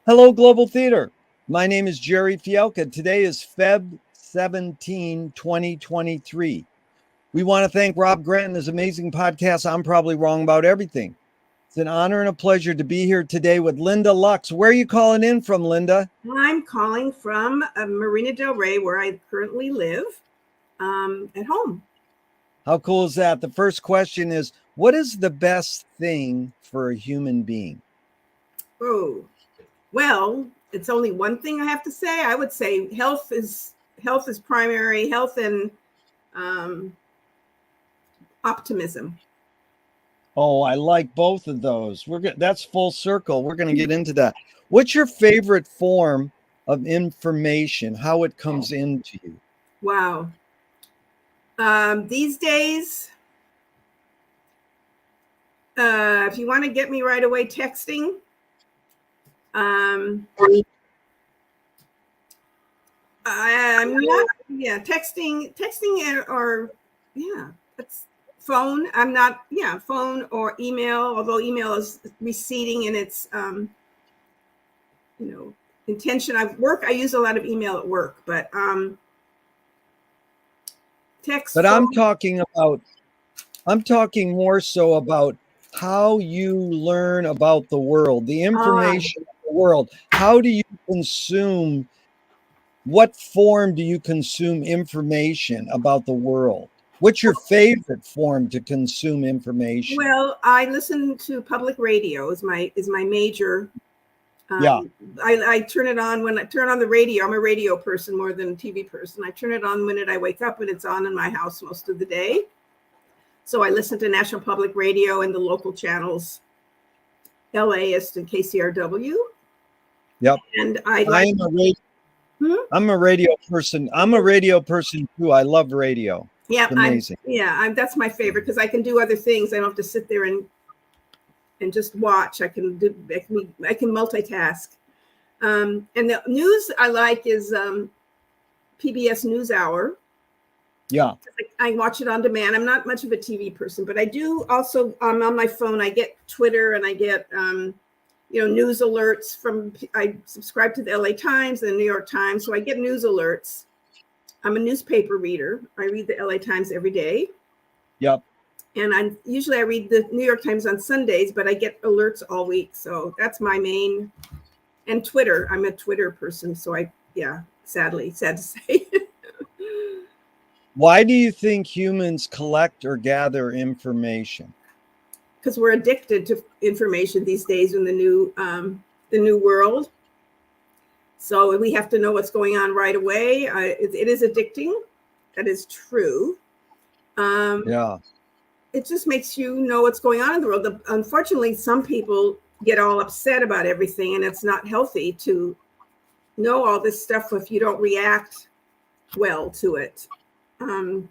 Hello, Global Theater. My name is Jerry Fielka. Today is Feb 17, 2023. We want to thank Rob Grant and his amazing podcast, I'm Probably Wrong About Everything. It's an honor and a pleasure to be here today with Linda Lux. Where are you calling in from, Linda? I'm calling from Marina Del Rey, where I currently live, at home. How cool is that? The first question is, what is the best thing for a human being? Oh, well, it's only one thing I have to say. I would say health is primary, health and optimism. Oh, I like both of those. That's full circle. We're going to get into that. What's your favorite form of information? How it comes into you? Wow. These days, if you want to get me right away, texting. I'm not. Yeah, texting, or that's phone. I'm not. Yeah, phone or email. Although email is receding in its, intention. I use a lot of email at work, but text. But phone, I'm talking more so about how you learn about the world, the information of the world. How do you consume? What form do you consume information about the world? What's your favorite form to consume information? Well, I listen to public radio. Is my major. Yeah. I turn it on when I turn on the radio. I'm a radio person more than a TV person. I turn it on the minute I wake up, and it's on in my house most of the day. So I listen to National Public Radio and the local channels, LAist and KCRW. Yep. And I'm a radio person. I'm a radio person too. I love radio. Yeah, it's amazing. That's my favorite because I can do other things. I don't have to sit there and just watch. I can multitask. And the news I like is PBS NewsHour. Yeah. I watch it on demand. I'm not much of a TV person, but I do also on my phone. I get Twitter and I get news alerts I subscribe to the LA Times and the New York Times, so I get news alerts. I'm a newspaper reader. I read the LA Times every day. Yep. And I read the New York Times on Sundays, but I get alerts all week. So that's my main. And Twitter. I'm a Twitter person. So sadly, sad to say. Why do you think humans collect or gather information? Because we're addicted to information these days in the new world. So we have to know what's going on right away. It is addicting. That is true. It just makes you know what's going on in the world. Unfortunately, some people get all upset about everything, and it's not healthy to know all this stuff if you don't react well to it. Do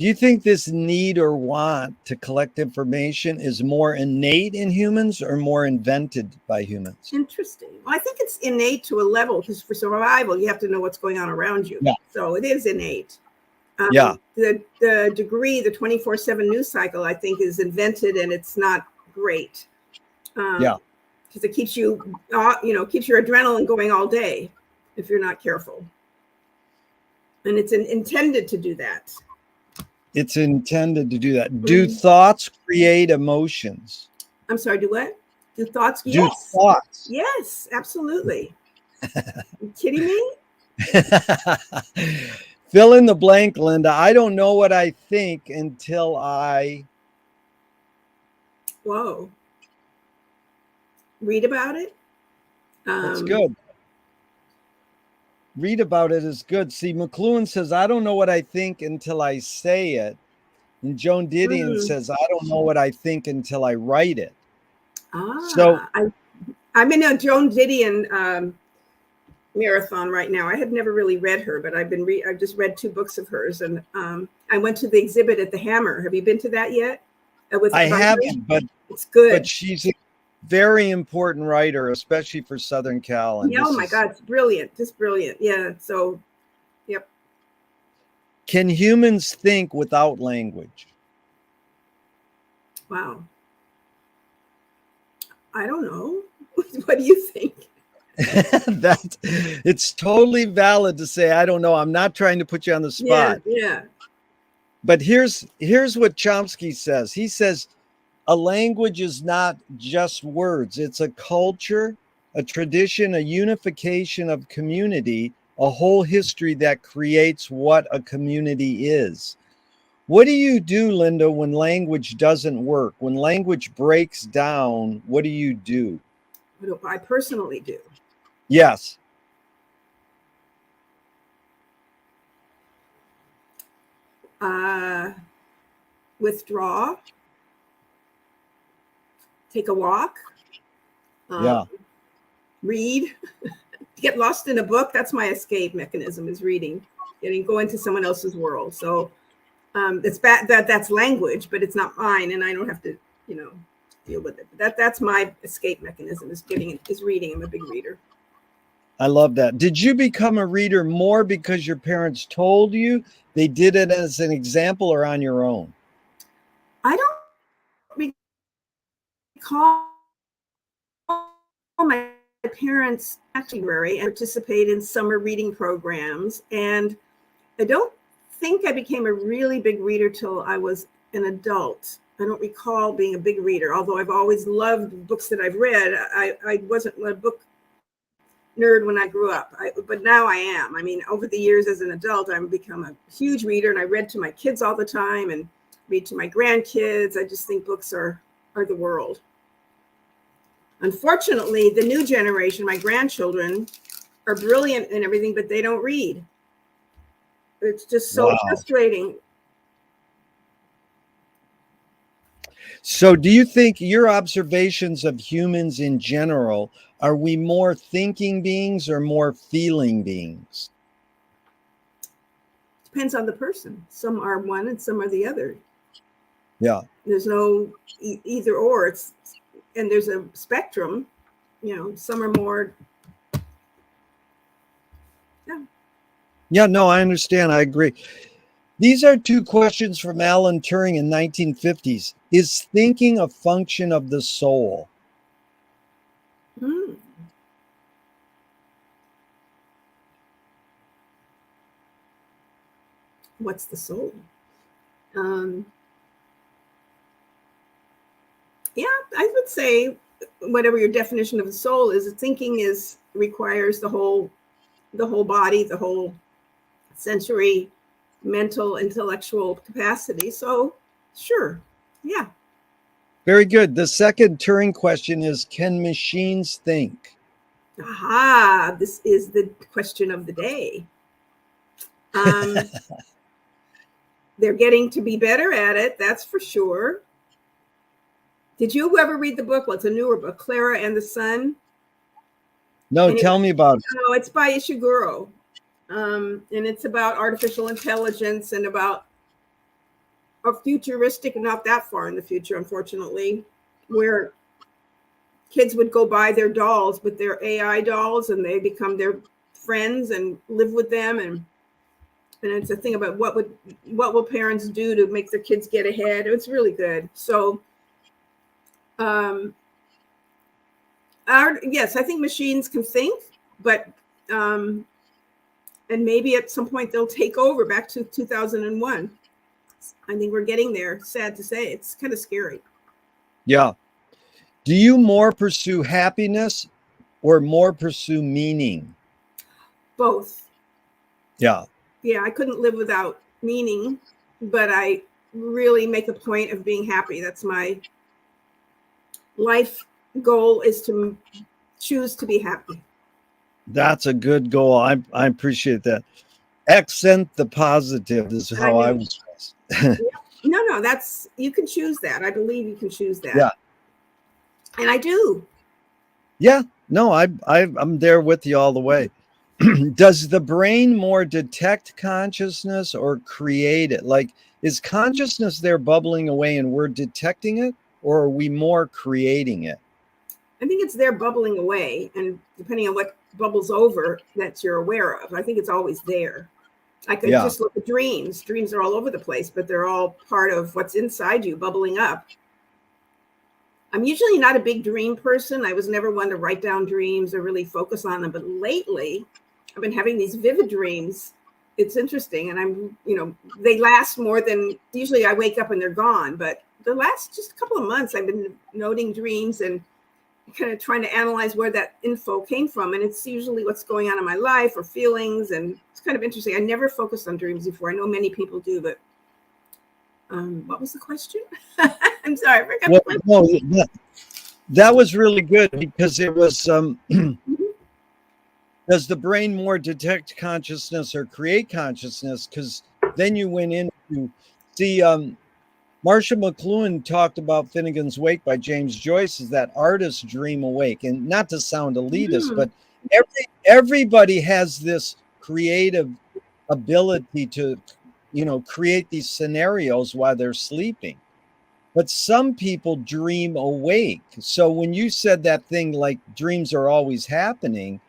you think this need or want to collect information is more innate in humans or more invented by humans? Interesting. Well, I think it's innate to a level because for survival, you have to know what's going on around you. Yeah. So it is innate. The degree, the 24/7 news cycle, I think is invented, and it's not great. Because it keeps you, keeps your adrenaline going all day if you're not careful. And it's intended to do that. It's intended to do that. Mm-hmm. Do thoughts create emotions? I'm sorry, do what? Do thoughts? Do thoughts? Yes, absolutely. You kidding me? Fill in the blank, Linda. I don't know what I think until I... Whoa. Read about it? That's good. Read about it is good. See, McLuhan says, I don't know what I think until I say it. And Joan Didion says, I don't know what I think until I write it. So I'm in a Joan Didion marathon right now. I had never really read her, but I've just read 2 books of hers. And I went to the exhibit at the Hammer. Have you been to that yet? I haven't, but it's good. But she's a very important writer, especially for Southern Cal. And oh my God, it's brilliant. Just brilliant. Yeah. So, yep. Can humans think without language? Wow. I don't know. What do you think? That it's totally valid to say, I don't know. I'm not trying to put you on the Yeah, spot. yeah. But here's what Chomsky says. He says, a language is not just words. It's a culture, a tradition, a unification of community, a whole history that creates what a community is. What do you do, Linda, when language doesn't work? When language breaks down, what do you do? What do I personally do? Yes. Withdraw, take a walk, Yeah. read, get lost in a book. That's my escape mechanism, is reading, go into someone else's world. So it's bad that's language, but it's not mine, and I don't have to, deal with it. That's my escape mechanism, is reading. I'm a big reader. I love that. Did you become a reader more because your parents told you, they did it as an example, or on your own? I don't recall my parents actually library and participate in summer reading programs. And I don't think I became a really big reader till I was an adult. I don't recall being a big reader, although I've always loved books that I've read. I wasn't a book nerd when I grew up, but now I am. I mean, over the years as an adult, I've become a huge reader, and I read to my kids all the time and read to my grandkids. I just think books are the world. Unfortunately, the new generation, my grandchildren, are brilliant and everything, but they don't read. It's just so frustrating. So do you think your observations of humans in general, are we more thinking beings or more feeling beings? Depends on the person. Some are one and some are the other. Yeah. There's no either or. And there's a spectrum. Some are more. Yeah. Yeah, no, I understand. I agree. These are two questions from Alan Turing in 1950s. Is thinking a function of the soul? What's the soul? Yeah, I would say whatever your definition of the soul is, thinking requires the whole body, the whole sensory, mental, intellectual capacity. So sure. Yeah. Very good. The second Turing question is, can machines think? Aha, this is the question of the day. They're getting to be better at it, that's for sure. Did you ever read the book? Well, it's a newer book, Clara and the Sun. No, tell me about it. No, it's by Ishiguro. And it's about artificial intelligence and about a futuristic, not that far in the future, unfortunately, where kids would go buy their dolls, but they're AI dolls, and they become their friends and live with them. And it's a thing about what will parents do to make their kids get ahead. It's really good. So, yes, I think machines can think, but and maybe at some point they'll take over, back to 2001. I think we're getting there. Sad to say, it's kind of scary. Yeah. Do you more pursue happiness or more pursue meaning? Both. Yeah. Yeah, I couldn't live without meaning, but I really make a point of being happy. That's my life goal, is to choose to be happy. That's a good goal. I appreciate that. Accent the positive is how I was raised. No, that's, you can choose that. I believe you can choose that. Yeah. And I do. Yeah. No, I'm there with you all the way. Does the brain more detect consciousness or create it? Like, is consciousness there bubbling away and we're detecting it, or are we more creating it? I think it's there bubbling away, and depending on what bubbles over that you're aware of, I think it's always there. I could just look at dreams. Dreams are all over the place, but they're all part of what's inside you, bubbling up. I'm usually not a big dream person. I was never one to write down dreams or really focus on them. But lately, I've been having these vivid dreams. It's interesting. And they last more than usually I wake up and they're gone. But the last just a couple of months, I've been noting dreams and kind of trying to analyze where that info came from. And it's usually what's going on in my life or feelings. And it's kind of interesting. I never focused on dreams before. I know many people do, but what was the question? I'm sorry, I forgot the question. No, that was really good because it was, does the brain more detect consciousness or create consciousness? Because then you went into, see, Marshall McLuhan talked about Finnegan's Wake by James Joyce, is that artists dream awake. And not to sound elitist, but everybody has this creative ability to, create these scenarios while they're sleeping. But some people dream awake. So when you said that thing like dreams are always happening,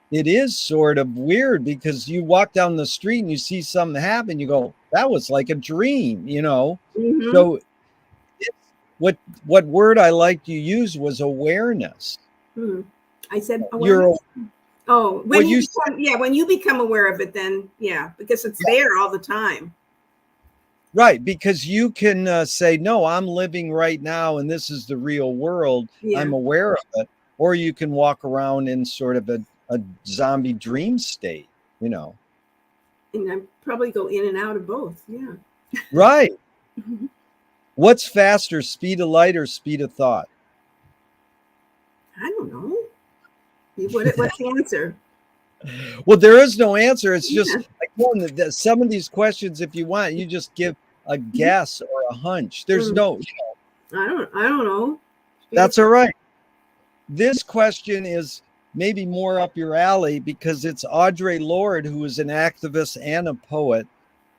it is sort of weird because you walk down the street and you see something happen, you go, that was like a dream, So what word I liked you use was awareness. I said awareness. When you become aware of it, then because it's there all the time. Right, because you can say, no, I'm living right now and this is the real world. I'm aware of it. Or you can walk around in sort of a zombie dream state, And I probably go in and out of both. Yeah. Right. What's faster, speed of light or speed of thought? I don't know. What's the answer? Well, there is no answer. It's just like some of these questions, if you want, you just give a guess or a hunch. There's no. I don't know. That's all right. This question is maybe more up your alley because it's Audre Lorde, who is an activist and a poet.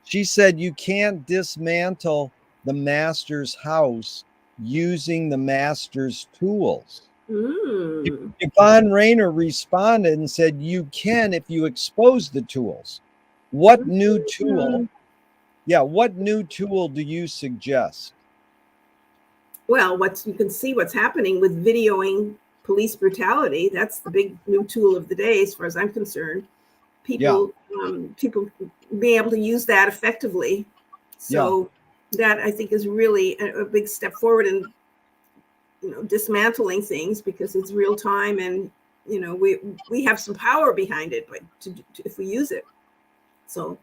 She said you can't dismantle the master's house using the master's tools. Yvonne Rainer responded and said, you can if you expose the tools. What new tool? Yeah, what new tool do you suggest? Well, you can see what's happening with videoing police brutality. That's the big new tool of the day, as far as I'm concerned. People being able to use that effectively. So that I think is really a big step forward in dismantling things because it's real time and we have some power behind it, but if we use it. So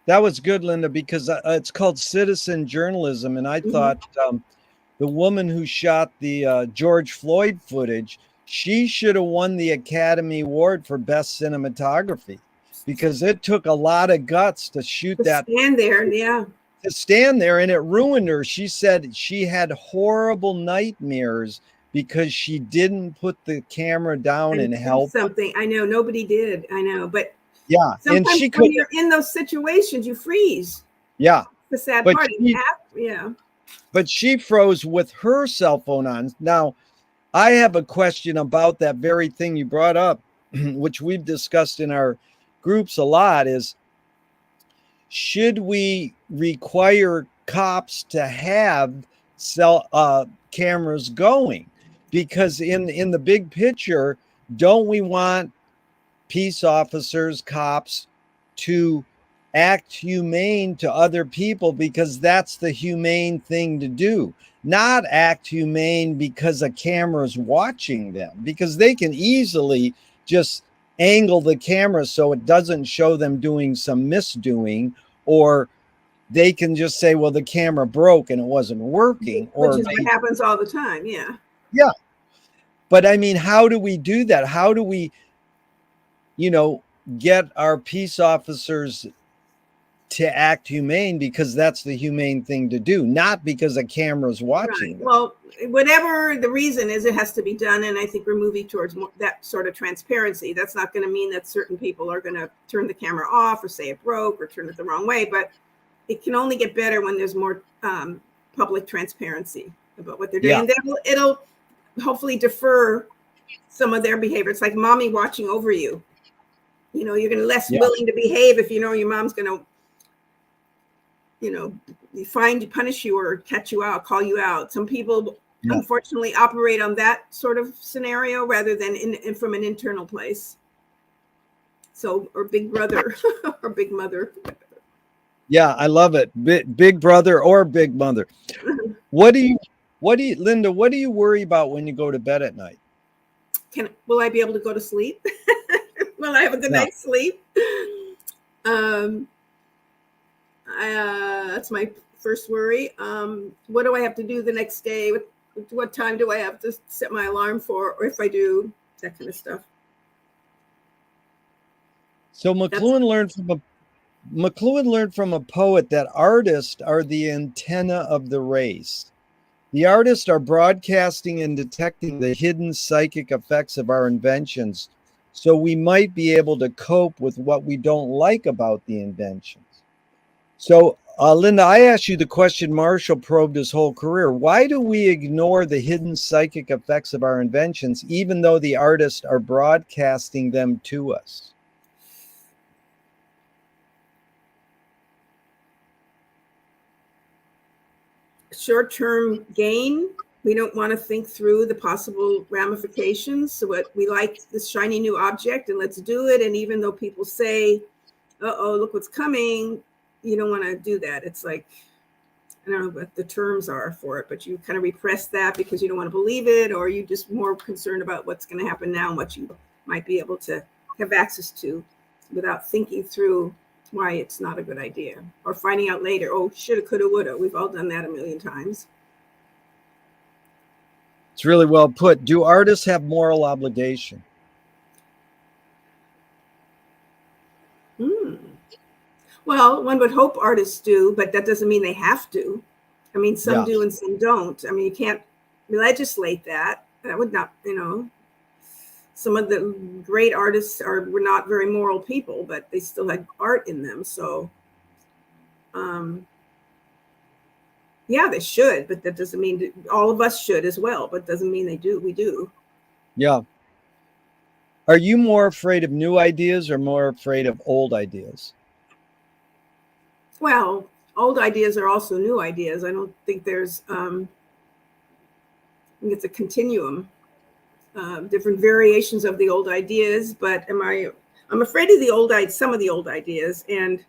that was good, Linda, because it's called citizen journalism, and I thought the woman who shot the George Floyd footage, she should have won the Academy Award for best cinematography because it took a lot of guts to shoot that. Stand there, to stand there, and it ruined her. She said she had horrible nightmares because she didn't put the camera down and help something. I know nobody did. I know, but and she when you're in those situations, you freeze. The sad part. But she froze with her cell phone on. Now, I have a question about that very thing you brought up, which we've discussed in our groups a lot, is should we require cops to have cameras going? Because in the big picture, don't we want peace officers, cops, to act humane to other people because that's the humane thing to do, not act humane because a camera's watching them, because they can easily just angle the camera so it doesn't show them doing some misdoing, or they can just say, well, the camera broke and it wasn't working. Which is what happens all the time. Yeah. But I mean, how do we do that? How do we, get our peace officers to act humane because that's the humane thing to do, not because a camera's watching them. Well, whatever the reason is, it has to be done. And I think we're moving towards that sort of transparency. That's not going to mean that certain people are going to turn the camera off or say it broke or turn it the wrong way. But it can only get better when there's more public transparency about what they're doing. And then it'll hopefully defer some of their behavior. It's like mommy watching over you. You're going to be less willing to behave if your mom's going to, punish you or catch you out, call you out. Some people unfortunately operate on that sort of scenario rather than in from an internal place. So, or big brother or big mother. Yeah, I love it. Big brother or big mother. Linda, what do you worry about when you go to bed at night? Will I be able to go to sleep? Will I have a good night's sleep? That's my first worry. What do I have to do the next day? What time do I have to set my alarm for? Or if I do, that kind of stuff. So McLuhan learned from a poet that artists are the antenna of the race. The artists are broadcasting and detecting the hidden psychic effects of our inventions, so we might be able to cope with what we don't like about the inventions. So, Linda, I asked you the question Marshall probed his whole career. Why do we ignore the hidden psychic effects of our inventions, even though the artists are broadcasting them to us? Short-term gain. We don't want to think through the possible ramifications. So what we like this shiny new object and let's do it. And even though people say, uh-oh, look what's coming, you don't want to do that. It's like, I don't know what the terms are for it, but you kind of repress that because you don't want to believe it, or you just more concerned about what's going to happen now and what you might be able to have access to without thinking through why it's not a good idea, or finding out later, oh, shoulda, coulda, woulda. We've all done that a million times. It's really well put. Do artists have moral obligation? Well, one would hope artists do, but that doesn't mean they have to. I mean, some do and some don't. I mean, you can't legislate that. That would not, some of the great artists were not very moral people, but they still had art in them. So, yeah, they should, but that doesn't mean all of us should as well, but doesn't mean they do. We do. Yeah. Are you more afraid of new ideas or more afraid of old ideas? Well, old ideas are also new ideas. I don't think there's, I think it's a continuum. Different variations of the old ideas, but I'm afraid of some of the old ideas, and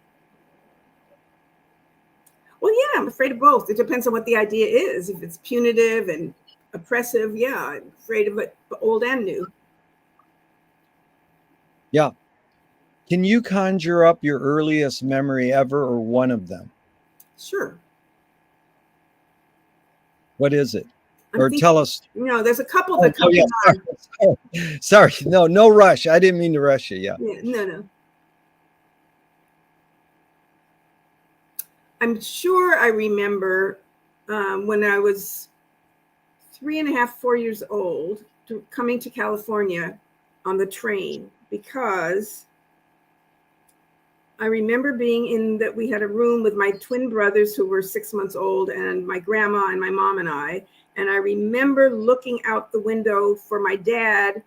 well, yeah, I'm afraid of both. It depends on what the idea is. If it's punitive and oppressive, yeah, I'm afraid of it, old and new. Yeah. Can you conjure up your earliest memory ever or one of them? Sure. What is it? Tell us. There's a couple that come to mind. Sorry. No rush. I didn't mean to rush you. Yeah. No. I'm sure I remember when I was 3.5, 4 years old, coming to California on the train, because I remember we had a room with my twin brothers who were 6 months old, and my grandma and my mom and I. And I remember looking out the window for my dad,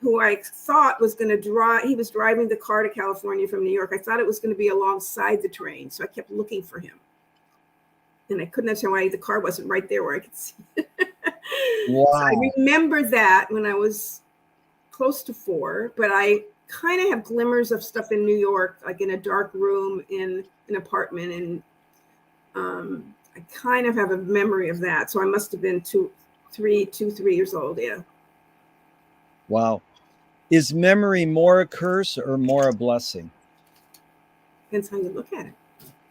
who I thought was going to drive. He was driving the car to California from New York. I thought it was going to be alongside the train. So I kept looking for him. And I couldn't understand why the car wasn't right there where I could see it. Wow. So I remember that when I was close to 4, but I kind of have glimmers of stuff in New York, like in a dark room in an apartment. And I kind of have a memory of that. So I must have been 2, 3 years old. Yeah. Wow. Is memory more a curse or more a blessing? Depends how you look at it.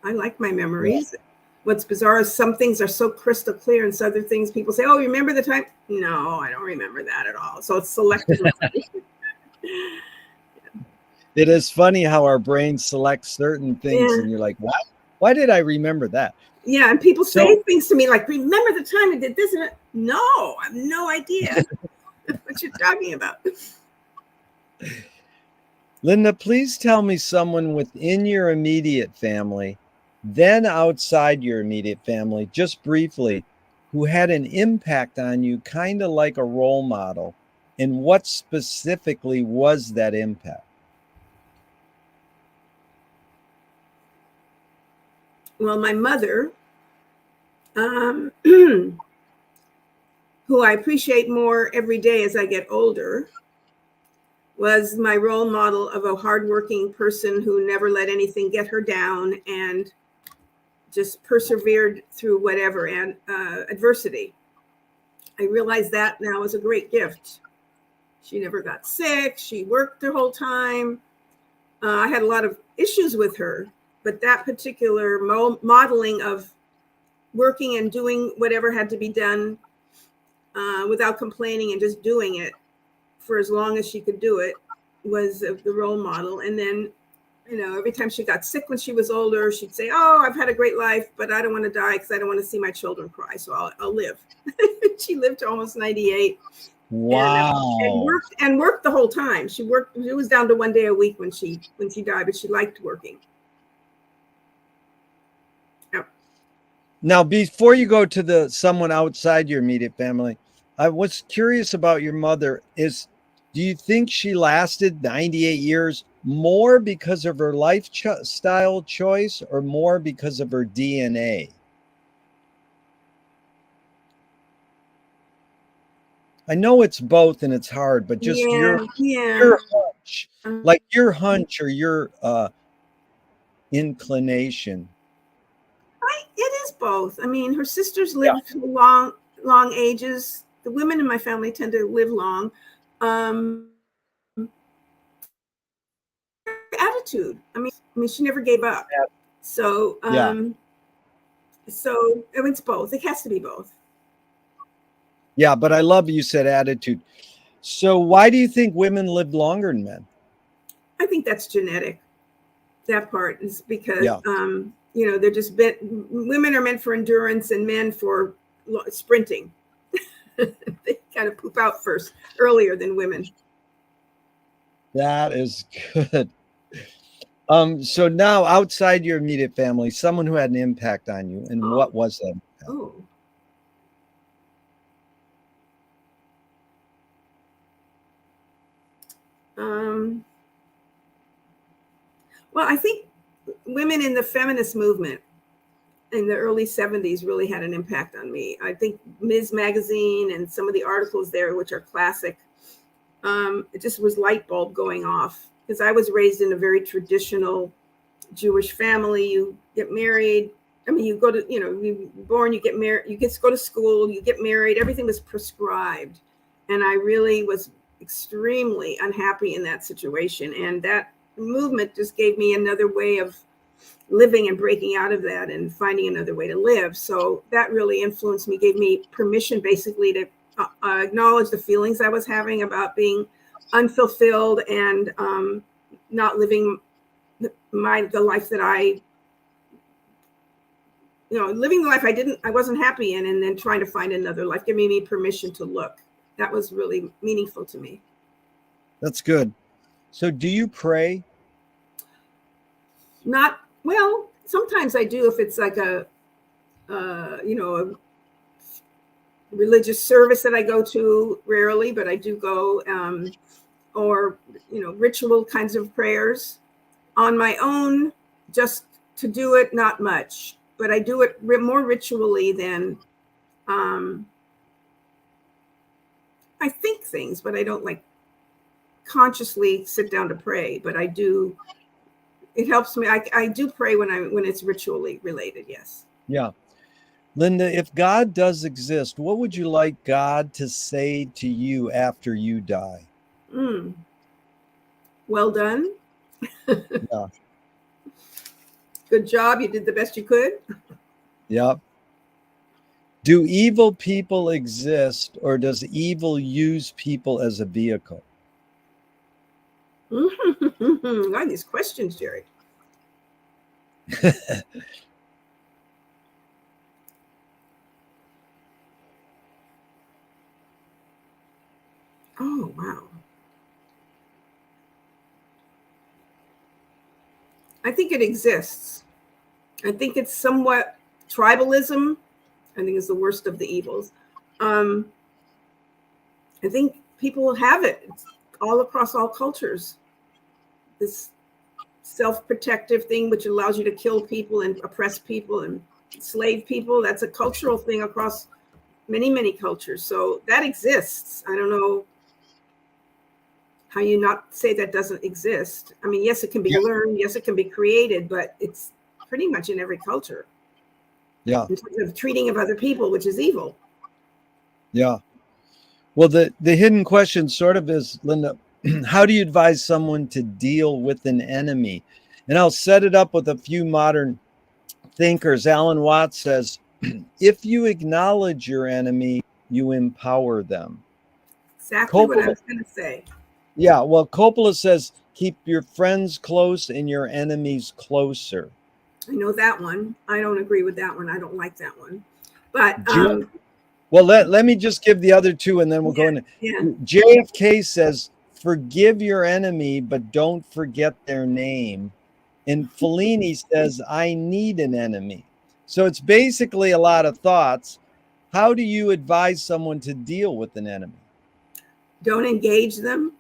I like my memories. Yeah. What's bizarre is some things are so crystal clear, and some other things people say, oh, you remember the time? No, I don't remember that at all. So it's selective. Yeah. It is funny how our brain selects certain things, and you're like, what? Why did I remember that? Yeah, and people say things to me like, remember the time I did this? And no, I have no idea what you're talking about. Linda, please tell me someone within your immediate family, then outside your immediate family, just briefly, who had an impact on you, kind of like a role model, and what specifically was that impact? Well, my mother, who I appreciate more every day as I get older, was my role model of a hardworking person who never let anything get her down and just persevered through whatever and adversity. I realize that now is a great gift. She never got sick. She worked the whole time. I had a lot of issues with her, but that particular modeling of working and doing whatever had to be done without complaining and just doing it for as long as she could do it was the role model. And then, you know, every time she got sick when she was older, she'd say, "Oh, I've had a great life, but I don't want to die because I don't want to see my children cry. So I'll live." She lived to almost 98. Wow. And worked the whole time. She worked. It was down to 1 day a week when she died, but she liked working. Yep. Now, before you go to someone outside your immediate family, I was curious about your mother. Do you think she lasted 98 years more because of her lifestyle choice or more because of her DNA? I know it's both and it's hard, but just your hunch, like your hunch or your inclination. It is both. I mean, her sisters lived long ages. The women in my family tend to live long. Attitude. I mean, she never gave up. So, so it's both. It has to be both. Yeah, but I love you said attitude. So why do you think women live longer than men? I think that's genetic. That part is because, you know, they're just women are meant for endurance and men for sprinting. They kind of poop out earlier than women. That is good. So now outside your immediate family, someone who had an impact on you, and what was that? Well, I think women in the feminist movement in the early 70s really had an impact on me. I think Ms. Magazine and some of the articles there, which are classic, it just was light bulb going off because I was raised in a very traditional Jewish family. You get married. I mean, you go to, you know, you're born, you get married, you get to go to school, you get married, everything was prescribed. And I really was extremely unhappy in that situation. And that movement just gave me another way of living and breaking out of that and finding another way to live. So that really influenced me, gave me permission basically to acknowledge the feelings I was having about being unfulfilled and not living the life that living the life I wasn't happy in, and then trying to find another life, giving me permission to look. That was really meaningful to me. That's good. So do you pray? Well, sometimes I do if it's like a religious service that I go to, rarely, but I do go, or, you know, ritual kinds of prayers on my own, just to do it, not much, but I do it more ritually than, I think things, but I don't like consciously sit down to pray, but I do. It helps me. I do pray when it's ritually related. Yes. Yeah. Linda, if God does exist, what would you like God to say to you after you die? Well done. Yeah. Good job. You did the best you could. Yep. Do evil people exist, or does evil use people as a vehicle? I like these questions, Jerry. Oh, wow. I think it exists. I think it's somewhat tribalism. I think it's the worst of the evils. I think people have it. It's all across all cultures. This self-protective thing, which allows you to kill people and oppress people and enslave people. That's a cultural thing across many cultures. So that exists. I don't know how you not say that doesn't exist. I mean, yes, it can be learned. Yes, it can be created, but it's pretty much in every culture. Yeah. In terms of treating of other people, which is evil. Yeah. Well, the hidden question sort of is, Linda, how do you advise someone to deal with an enemy? And I'll set it up with a few modern thinkers. Alan Watts says, if you acknowledge your enemy, you empower them. Exactly what I Coppola, was going to say. yeah, well, Coppola says, keep your friends close and your enemies closer. I know that one. I don't agree with that one. I don't like that one. But well, let me just give the other two and then we'll go into. JFK says, forgive your enemy, but don't forget their name. And Fellini says, I need an enemy. So it's basically a lot of thoughts. How do you advise someone to deal with an enemy? Don't engage them.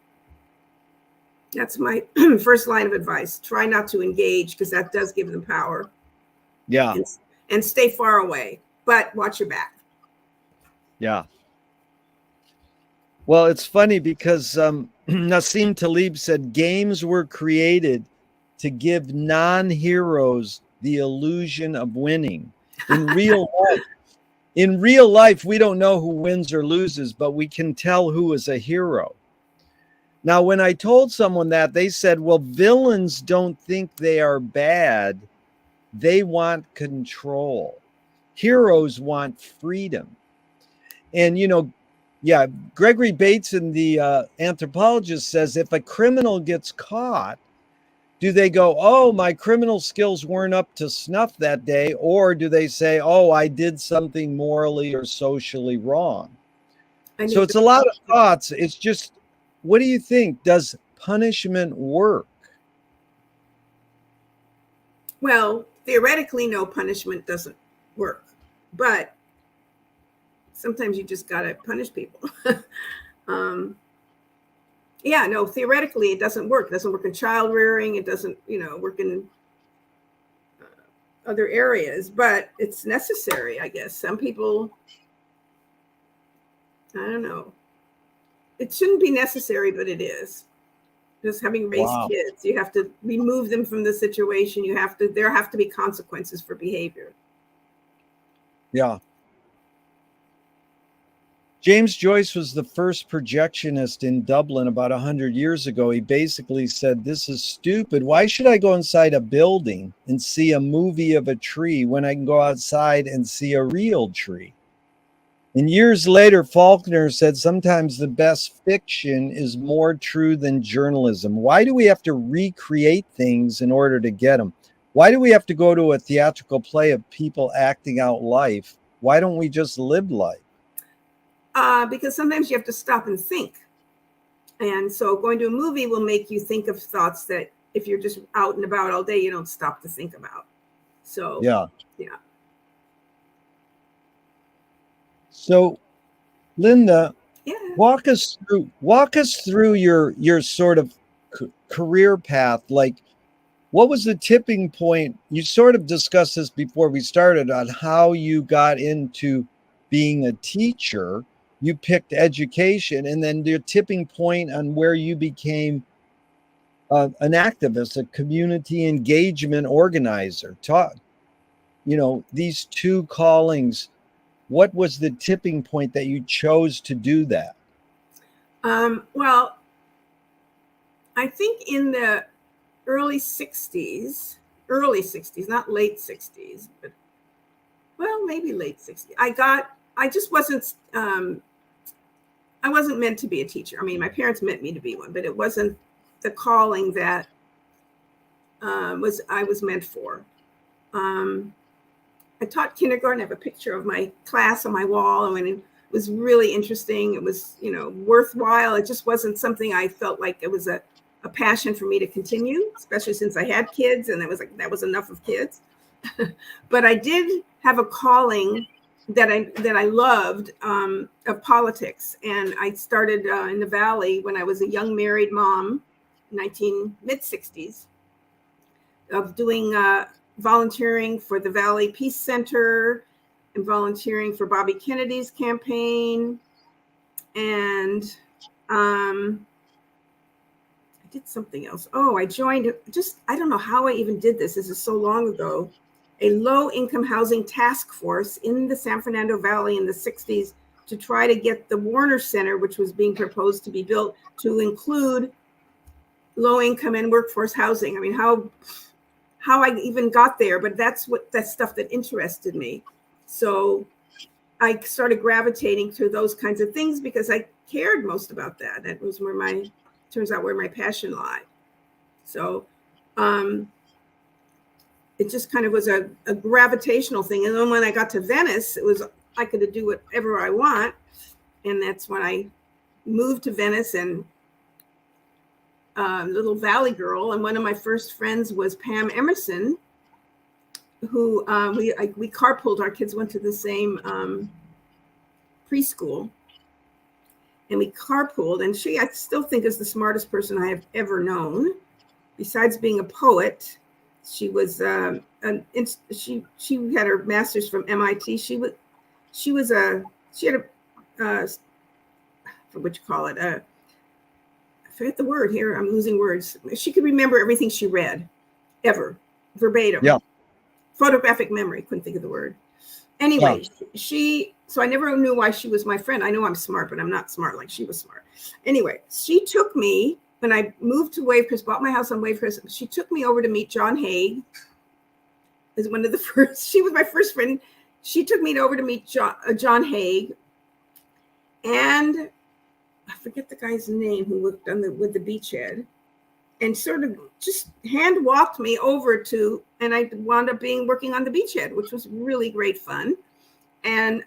That's my first line of advice. Try not to engage, because that does give them power. Yeah. And stay far away, but watch your back. Yeah. Well, it's funny because Nassim Taleb said games were created to give non-heroes the illusion of winning. In real life, we don't know who wins or loses, but we can tell who is a hero. Now, when I told someone that, they said, well, villains don't think they are bad. They want control. Heroes want freedom. And, Gregory Bateson, the anthropologist, says if a criminal gets caught, do they go, oh, my criminal skills weren't up to snuff that day? Or do they say, oh, I did something morally or socially wrong? So it's a lot of thoughts. It's just, what do you think? Does punishment work? Well, theoretically, no, punishment doesn't work. But sometimes you just got to punish people. Yeah, no, theoretically, it doesn't work. It doesn't work in child rearing. It doesn't, work in other areas, but it's necessary, I guess. Some people, I don't know. It shouldn't be necessary, but it is. Just having raised kids, you have to remove them from the situation. There have to be consequences for behavior. Yeah. James Joyce was the first projectionist in Dublin about 100 years ago. He basically said, this is stupid. Why should I go inside a building and see a movie of a tree when I can go outside and see a real tree? And years later, Faulkner said, sometimes the best fiction is more true than journalism. Why do we have to recreate things in order to get them? Why do we have to go to a theatrical play of people acting out life? Why don't we just live life? Because sometimes you have to stop and think. And so going to a movie will make you think of thoughts that if you're just out and about all day, you don't stop to think about. So, yeah. So, Linda, walk us through your sort of career path. Like, what was the tipping point? You sort of discussed this before we started on how you got into being a teacher. You picked education, and then the tipping point on where you became an activist, a community engagement organizer. These two callings. What was the tipping point that you chose to do that? Well, I think in the early 60s, not late 60s, but maybe late 60s. I just wasn't, I wasn't meant to be a teacher. I mean, my parents meant me to be one, but it wasn't the calling that I was meant for. I taught kindergarten. I have a picture of my class on my wall. I mean, it was really interesting. It was, worthwhile. It just wasn't something I felt like it was a passion for me to continue, especially since I had kids, and that was enough of kids. But I did have a calling that I loved of politics, and I started in the Valley when I was a young married mom, mid-60s, of doing volunteering for the Valley Peace Center and volunteering for Bobby Kennedy's campaign. And I did something else. Oh, I joined I don't know how I even did this. This is so long ago. A low-income housing task force in the San Fernando Valley in the 60s to try to get the Warner Center, which was being proposed to be built, to include low-income and workforce housing. I mean, how I even got there, but that's stuff that interested me. So I started gravitating to those kinds of things because I cared most about that. That was where turns out where my passion lied. So it just kind of was a gravitational thing. And then when I got to Venice, I could do whatever I want. And that's when I moved to Venice, and little valley girl. And one of my first friends was Pam Emerson, who we carpooled. Our kids went to the same preschool, and we carpooled. And I still think is the smartest person I have ever known. Besides being a poet, she was she had her master's from MIT. She had what you call it, I forget the word here. I'm losing words. She could remember everything she read, ever, verbatim. Yeah. Photographic memory. Couldn't think of the word. Anyway, so I never knew why she was my friend. I know I'm smart, but I'm not smart like she was smart. Anyway, she took me, when I moved to Wavecrest, bought my house on Wavecrest, she took me over to meet John Haig. As one of the first, she was my first friend. She took me over to meet John Haig. And I forget the guy's name who worked with the beachhead, and sort of just hand walked me over to, and I wound up working on the beachhead, which was really great fun. And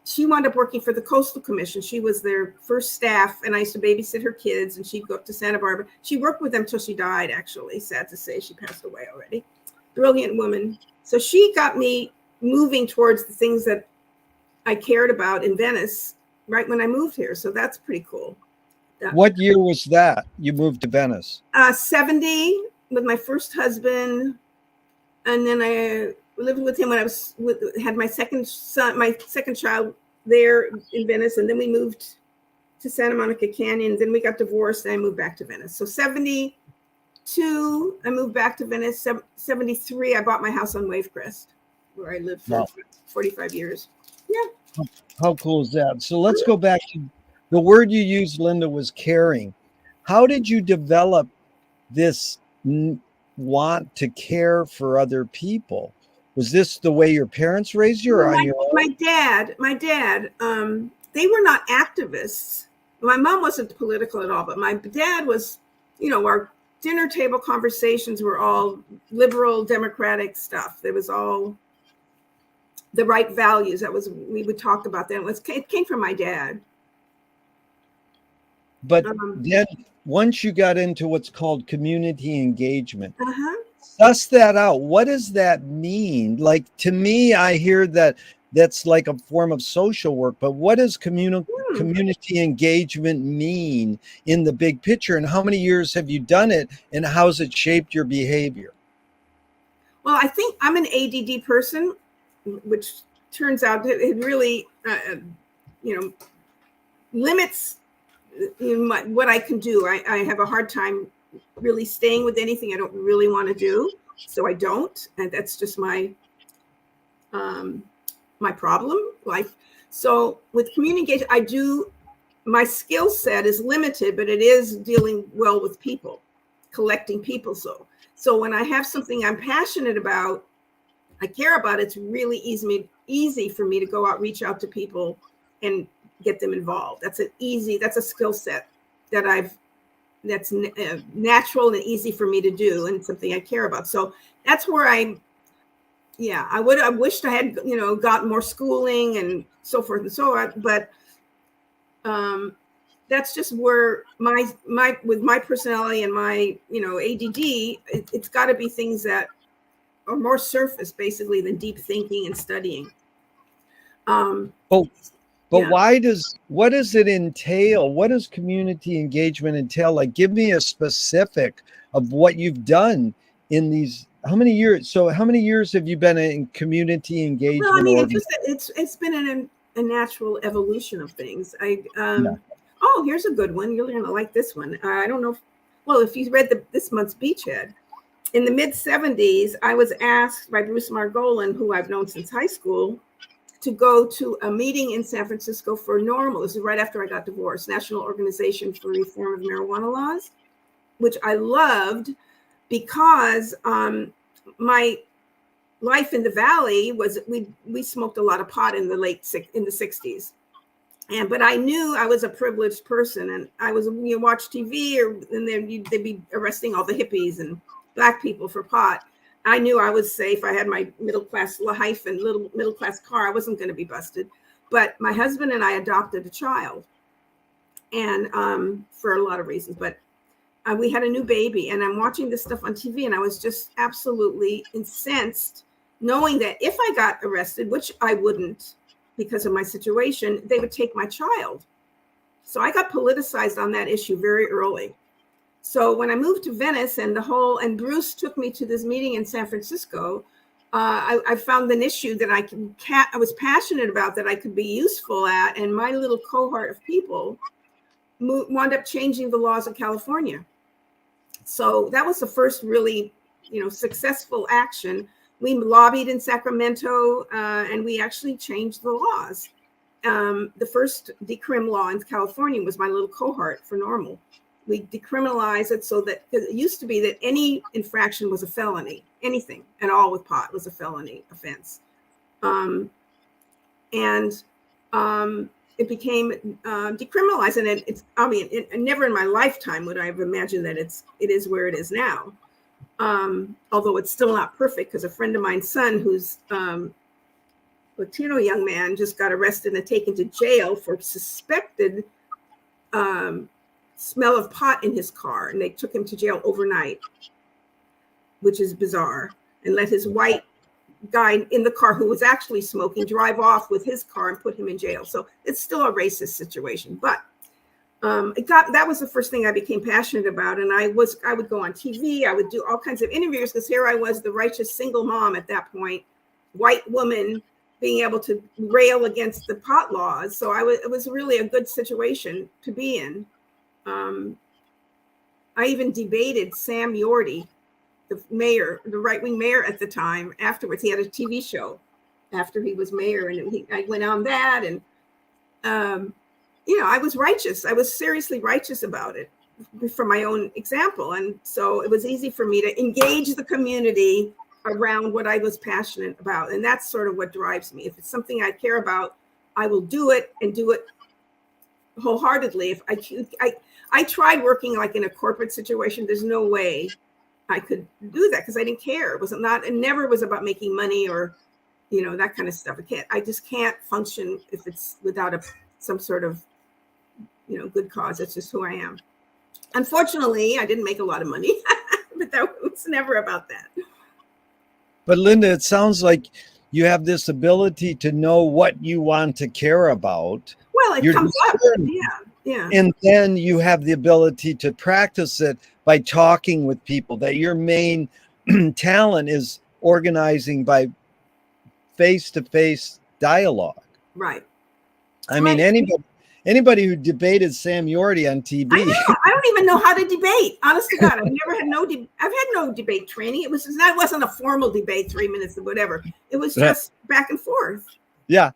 she wound up working for the Coastal Commission. She was their first staff, and I used to babysit her kids, and she'd go up to Santa Barbara. She worked with them till she died, actually. Sad to say, she passed away already. Brilliant woman. So she got me moving towards the things that I cared about in Venice right when I moved here. So that's pretty cool. What year was that you moved to Venice? 70 with my first husband. And then I lived with him when I had my second child there in Venice. And then we moved to Santa Monica Canyon. Then we got divorced and I moved back to Venice. So 72, I moved back to Venice. 73, I bought my house on Wavecrest, where I lived for 45 years. Yeah. How cool is that? So let's go back to the word you used, Linda, was caring. How did you develop this want to care for other people? Was this the way your parents raised you, or on your own? My dad, they were not activists. My mom wasn't political at all, but my dad was, our dinner table conversations were all liberal, democratic stuff. There was all the right values. We would talk about that. It came from my dad. But then once you got into what's called community engagement, suss that out. What does that mean? Like, to me, I hear that's like a form of social work, but what does community engagement mean in the big picture? And how many years have you done it, and how's it shaped your behavior? Well, I think I'm an ADD person, which turns out it really, limits what I can do. I have a hard time really staying with anything I don't really want to do, so I don't, and that's just my problem life. So with communication, my skill set is limited, but it is dealing well with people, collecting people. So when I have something I'm passionate about, I care about, it's really easy for me to go out, reach out to people and get them involved. That's a skill set that's natural and easy for me to do, and something I care about. So that's where I wished I had, gotten more schooling and so forth and so on. But that's just where with my personality and my, ADD, it's got to be things that are more surface, basically, than deep thinking and studying. But what does it entail? What does community engagement entail? Like, give me a specific of what you've done in these how many years? So how many years have you been in community Well, I engagement? mean, it's been a natural evolution of things. Yeah. Oh, here's a good one. You're gonna like this one. I don't know. If you read this month's Beachhead, in the mid '70s, I was asked by Bruce Margolin, who I've known since high school, to go to a meeting in San Francisco for NORML. This is right after I got divorced, National Organization for Reform of Marijuana Laws, which I loved because my life in the Valley was we smoked a lot of pot in the '60s, but I knew I was a privileged person, and I was watch TV and they'd be arresting all the hippies and Black people for pot. I knew I was safe. I had my middle class life and little middle class car. I wasn't going to be busted. But my husband and I adopted a child, and for a lot of reasons. But we had a new baby, and I'm watching this stuff on TV, and I was just absolutely incensed, knowing that if I got arrested, which I wouldn't because of my situation, they would take my child. So I got politicized on that issue very early. So when I moved to Venice and Bruce took me to this meeting in San Francisco, I found an issue that I was passionate about, that I could be useful at, and my little cohort of people wound up changing the laws of California. So that was the first really, successful action. We lobbied in Sacramento, and we actually changed the laws. The first decrim law in California was my little cohort for NORML. We decriminalized it so that it used to be that any infraction was a felony, anything at all with pot was a felony offense. It became decriminalized, and never in my lifetime would I have imagined that it is where it is now. Although it's still not perfect, because a friend of mine's son, who's Latino young man, just got arrested and taken to jail for suspected smell of pot in his car, and they took him to jail overnight, which is bizarre, and let his white guy in the car who was actually smoking drive off with his car and put him in jail. So it's still a racist situation, but that was the first thing I became passionate about. And I would go on TV, I would do all kinds of interviews, because here I was, the righteous single mom at that point, white woman, being able to rail against the pot laws. So it was really a good situation to be in. I even debated Sam Yorty, the right-wing mayor at the time. Afterwards, he had a TV show after he was mayor, and I went on that, and I was righteous. I was seriously righteous about it for my own example, and so it was easy for me to engage the community around what I was passionate about, and that's sort of what drives me. If it's something I care about, I will do it, and do it wholeheartedly. If I tried working like in a corporate situation, there's no way I could do that, because I didn't care. It never was about making money or, that kind of stuff. I just can't function if it's without some sort of, good cause. That's just who I am. Unfortunately, I didn't make a lot of money, but that was never about that. But Linda, it sounds like you have this ability to know what you want to care about. Well, it comes up. Yeah. And then you have the ability to practice it by talking with people. That your main talent is organizing by face-to-face dialogue. Right. I mean, anybody who debated Sam Yorty on TV. I don't even know how to debate. Honest to God, I've had no debate training. It wasn't a formal debate, 3 minutes or whatever. It was just back and forth. Yeah.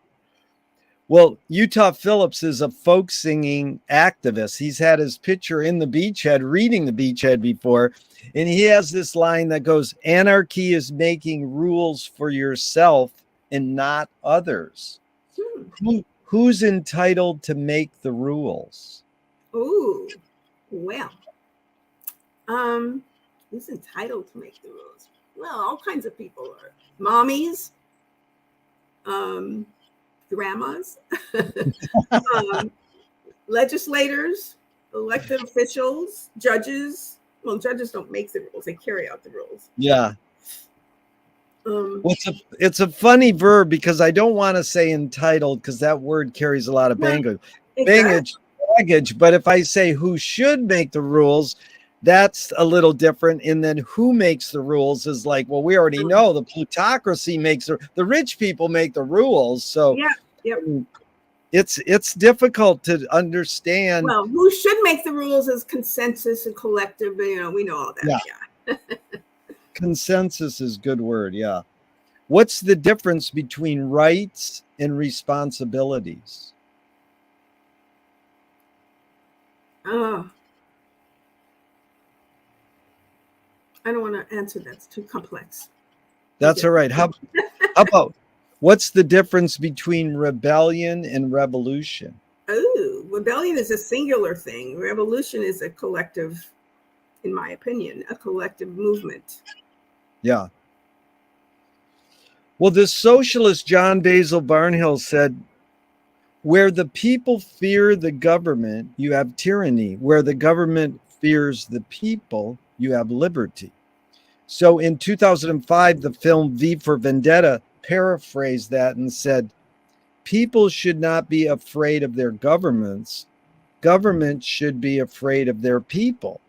Well, Utah Phillips is a folk singing activist. He's had his picture in the Beachhead, reading the Beachhead before, and he has this line that goes, "Anarchy is making rules for yourself and not others." Who's entitled to make the rules? Ooh, well, who's entitled to make the rules? Well, all kinds of people are. Mommies, grandmas, legislators, elected officials, judges. Well, judges don't make the rules; they carry out the rules. Yeah. It's a funny verb, because I don't want to say entitled, because that word carries a lot of baggage. But if I say who should make the rules, that's a little different. And then who makes the rules is like, well, we already know the plutocracy makes the rich people make the rules. So yeah, yep. It's difficult to understand. Well, who should make the rules is consensus and collective. You know, we know all that. Yeah. Consensus is a good word. Yeah. What's the difference between rights and responsibilities? Oh, I don't want to answer that. It's too complex. That's all right. How about what's the difference between rebellion and revolution? Oh, rebellion is a singular thing. Revolution is a collective, in my opinion, a collective movement. Yeah. Well, the socialist John Basil Barnhill said, where the people fear the government, you have tyranny. Where the government fears the people, you have liberty. So in 2005, the film V for Vendetta paraphrased that and said, people should not be afraid of their governments. Governments should be afraid of their people.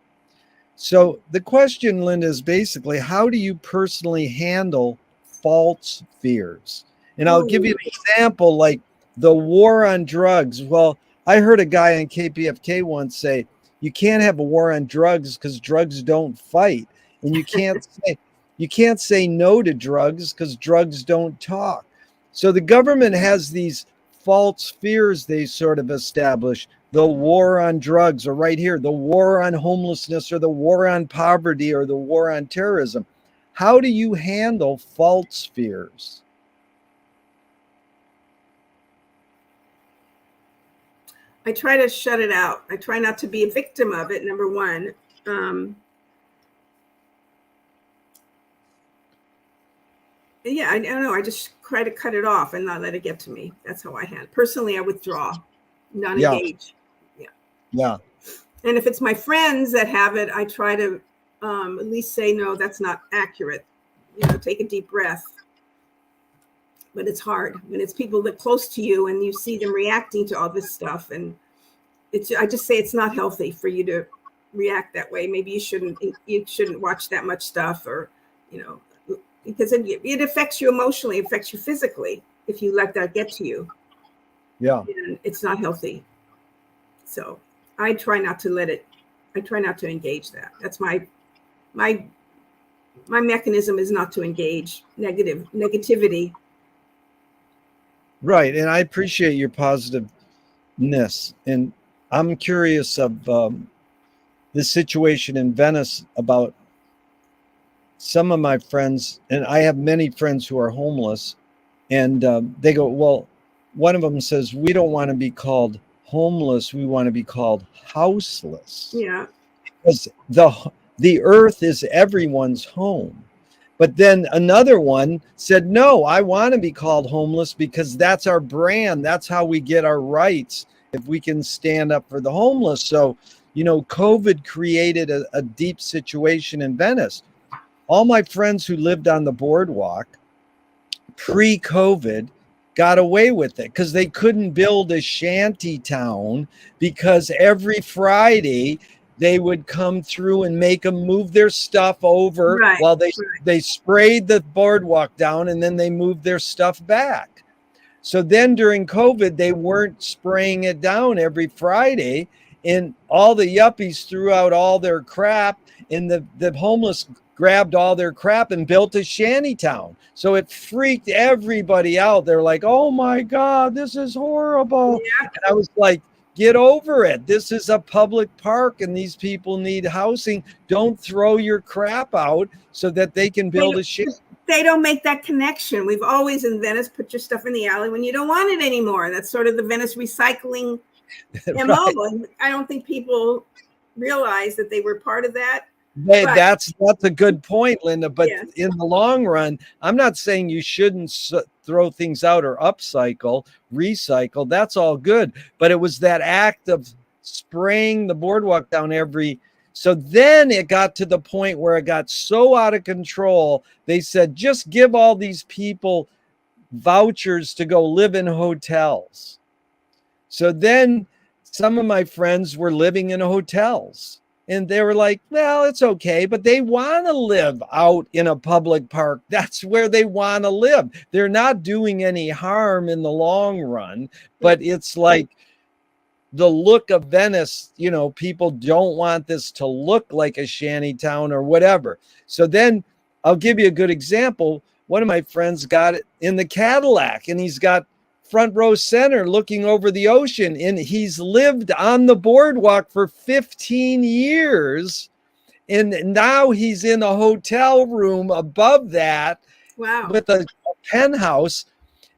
So the question, Linda, is basically, how do you personally handle false fears? And I'll give you an example, like the war on drugs. Well, I heard a guy on KPFK once say, you can't have a war on drugs because drugs don't fight. And you can't say no to drugs because drugs don't talk. So the government has these false fears they sort of establish. The war on drugs, or right here, the war on homelessness, or the war on poverty, or the war on terrorism. How do you handle false fears? I try to shut it out. I try not to be a victim of it, number one. Yeah, I don't know. I just try to cut it off and not let it get to me. That's how I handle. Personally, I withdraw, not engage. Yeah. And if it's my friends that have it, I try to at least say, no, that's not accurate. You know, take a deep breath. But it's hard when it's people that close to you and you see them reacting to all this stuff. And I just say it's not healthy for you to react that way. Maybe you shouldn't watch that much stuff, or, you know, because it affects you emotionally, it affects you physically if you let that get to you. Yeah. And it's not healthy. So I try not to engage that. That's my mechanism, is not to engage negativity. Right. And I appreciate your positiveness. And I'm curious of the situation in Venice about some of my friends, and I have many friends who are homeless, and they go, well, one of them says, we don't want to be called homeless. We want to be called houseless. Yeah. Because the earth is everyone's home. But then another one said, no, I want to be called homeless because that's our brand. That's how we get our rights, if we can stand up for the homeless. So, you know, COVID created a deep situation in Venice. All my friends who lived on the boardwalk pre-COVID got away with it because they couldn't build a shanty town, because every Friday they would come through and make them move their stuff over while they sprayed the boardwalk down, and then they moved their stuff back. So then during COVID, they weren't spraying it down every Friday, and all the yuppies threw out all their crap, and the homeless grabbed all their crap and built a shanty town. So it freaked everybody out. They're like, oh my God, this is horrible. Yeah. And I was like, get over it. This is a public park and these people need housing. Don't throw your crap out so that they can build a shanty. They don't make that connection. We've always in Venice put your stuff in the alley when you don't want it anymore. That's sort of the Venice recycling MO. Right. I don't think people realize that they were part of that. That's a good point, Linda. But in the long run, I'm not saying you shouldn't throw things out or upcycle, recycle. That's all good. But it was that act of spraying the boardwalk down so then it got to the point where it got so out of control. They said, just give all these people vouchers to go live in hotels. So then some of my friends were living in hotels. And they were like, well, it's okay, but they want to live out in a public park. That's where they want to live. They're not doing any harm in the long run, but it's like the look of Venice, you know, people don't want this to look like a shanty town or whatever. So then I'll give you a good example. One of my friends got it in the Cadillac, and he's got front row center looking over the ocean, and he's lived on the boardwalk for 15 years, and now he's in a hotel room above that. Wow. With a penthouse,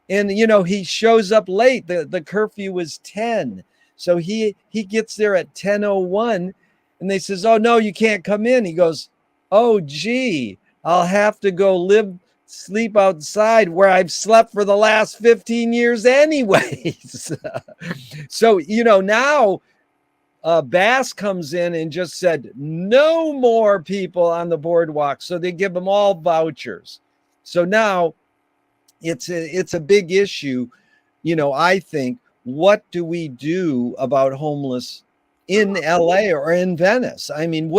and you know, he shows up late. The curfew was 10, so he gets there at 10:01, and they says, oh no, you can't come in. He goes, oh gee, I'll have to go sleep outside where I've slept for the last 15 years anyways. So, you know, now Bass comes in and just said, no more people on the boardwalk. So they give them all vouchers. So now it's a big issue. You know, I think, what do we do about homeless in LA or in Venice? I mean,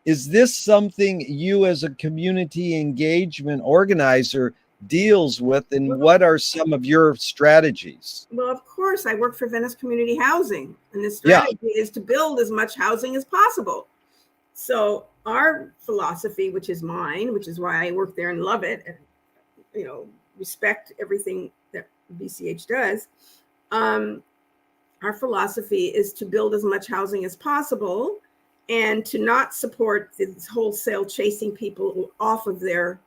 is this something you as a community engagement organizer deals with, and what are some of your strategies? Well, of course, I work for Venice Community Housing, and the strategy is to build as much housing as possible. So our philosophy, which is mine, which is why I work there and love it, and, you know, respect everything that VCH does. Our philosophy is to build as much housing as possible, and to not support this wholesale chasing people off of their,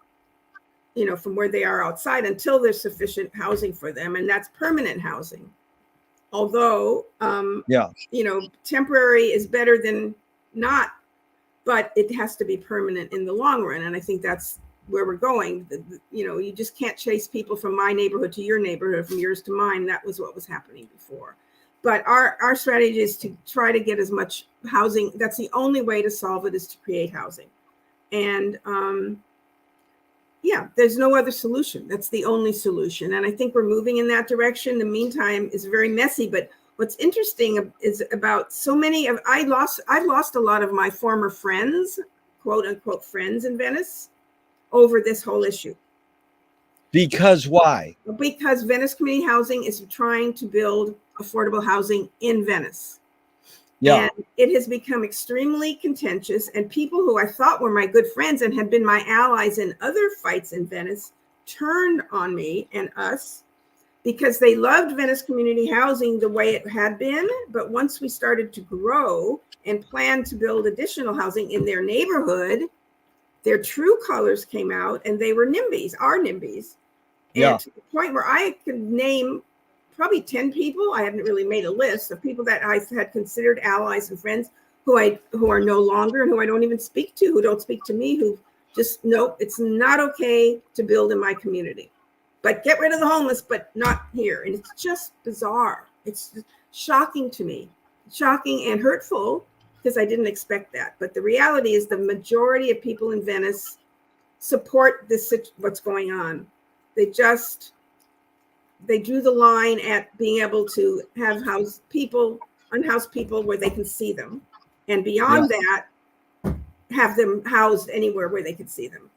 you know, from where they are outside until there's sufficient housing for them. And that's permanent housing. Although, you know, temporary is better than not, but it has to be permanent in the long run. And I think that's where we're going. You know, you just can't chase people from my neighborhood to your neighborhood, from yours to mine. That was what was happening before. But our strategy is to try to get as much housing. That's the only way to solve it, is to create housing. And yeah, there's no other solution. That's the only solution. And I think we're moving in that direction. The meantime is very messy. But what's interesting is about so many of, I've lost a lot of my former friends, quote unquote friends in Venice, over this whole issue. Because why? Because Venice Community Housing is trying to build affordable housing in Venice. Yeah. And it has become extremely contentious, and people who I thought were my good friends and had been my allies in other fights in Venice turned on me and us because they loved Venice Community Housing the way it had been. But once we started to grow and plan to build additional housing in their neighborhood, their true colors came out, and they were NIMBYs, our NIMBYs. And to the point where I could name probably 10 people. I haven't really made a list of people that I had considered allies and friends who are no longer, and who I don't even speak to, who don't speak to me, who just, nope, it's not okay to build in my community. But get rid of the homeless, but not here. And it's just bizarre. It's shocking to me, shocking and hurtful, because I didn't expect that. But the reality is the majority of people in Venice support this, what's going on. They drew the line at being able to have unhoused people where they can see them. And beyond that, have them housed anywhere where they can see them.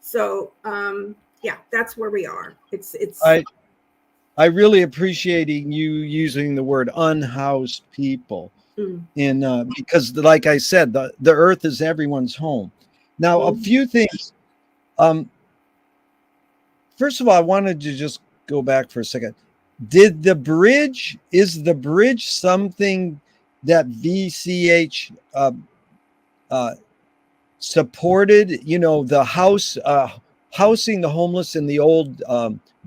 So, yeah, that's where we are. I really appreciating you using the word unhoused people. And because, like I said, the earth is everyone's home. Now, a few things. First of all, I wanted to just go back for a second. Is the bridge something that VCH supported? You know, the housing the homeless in the old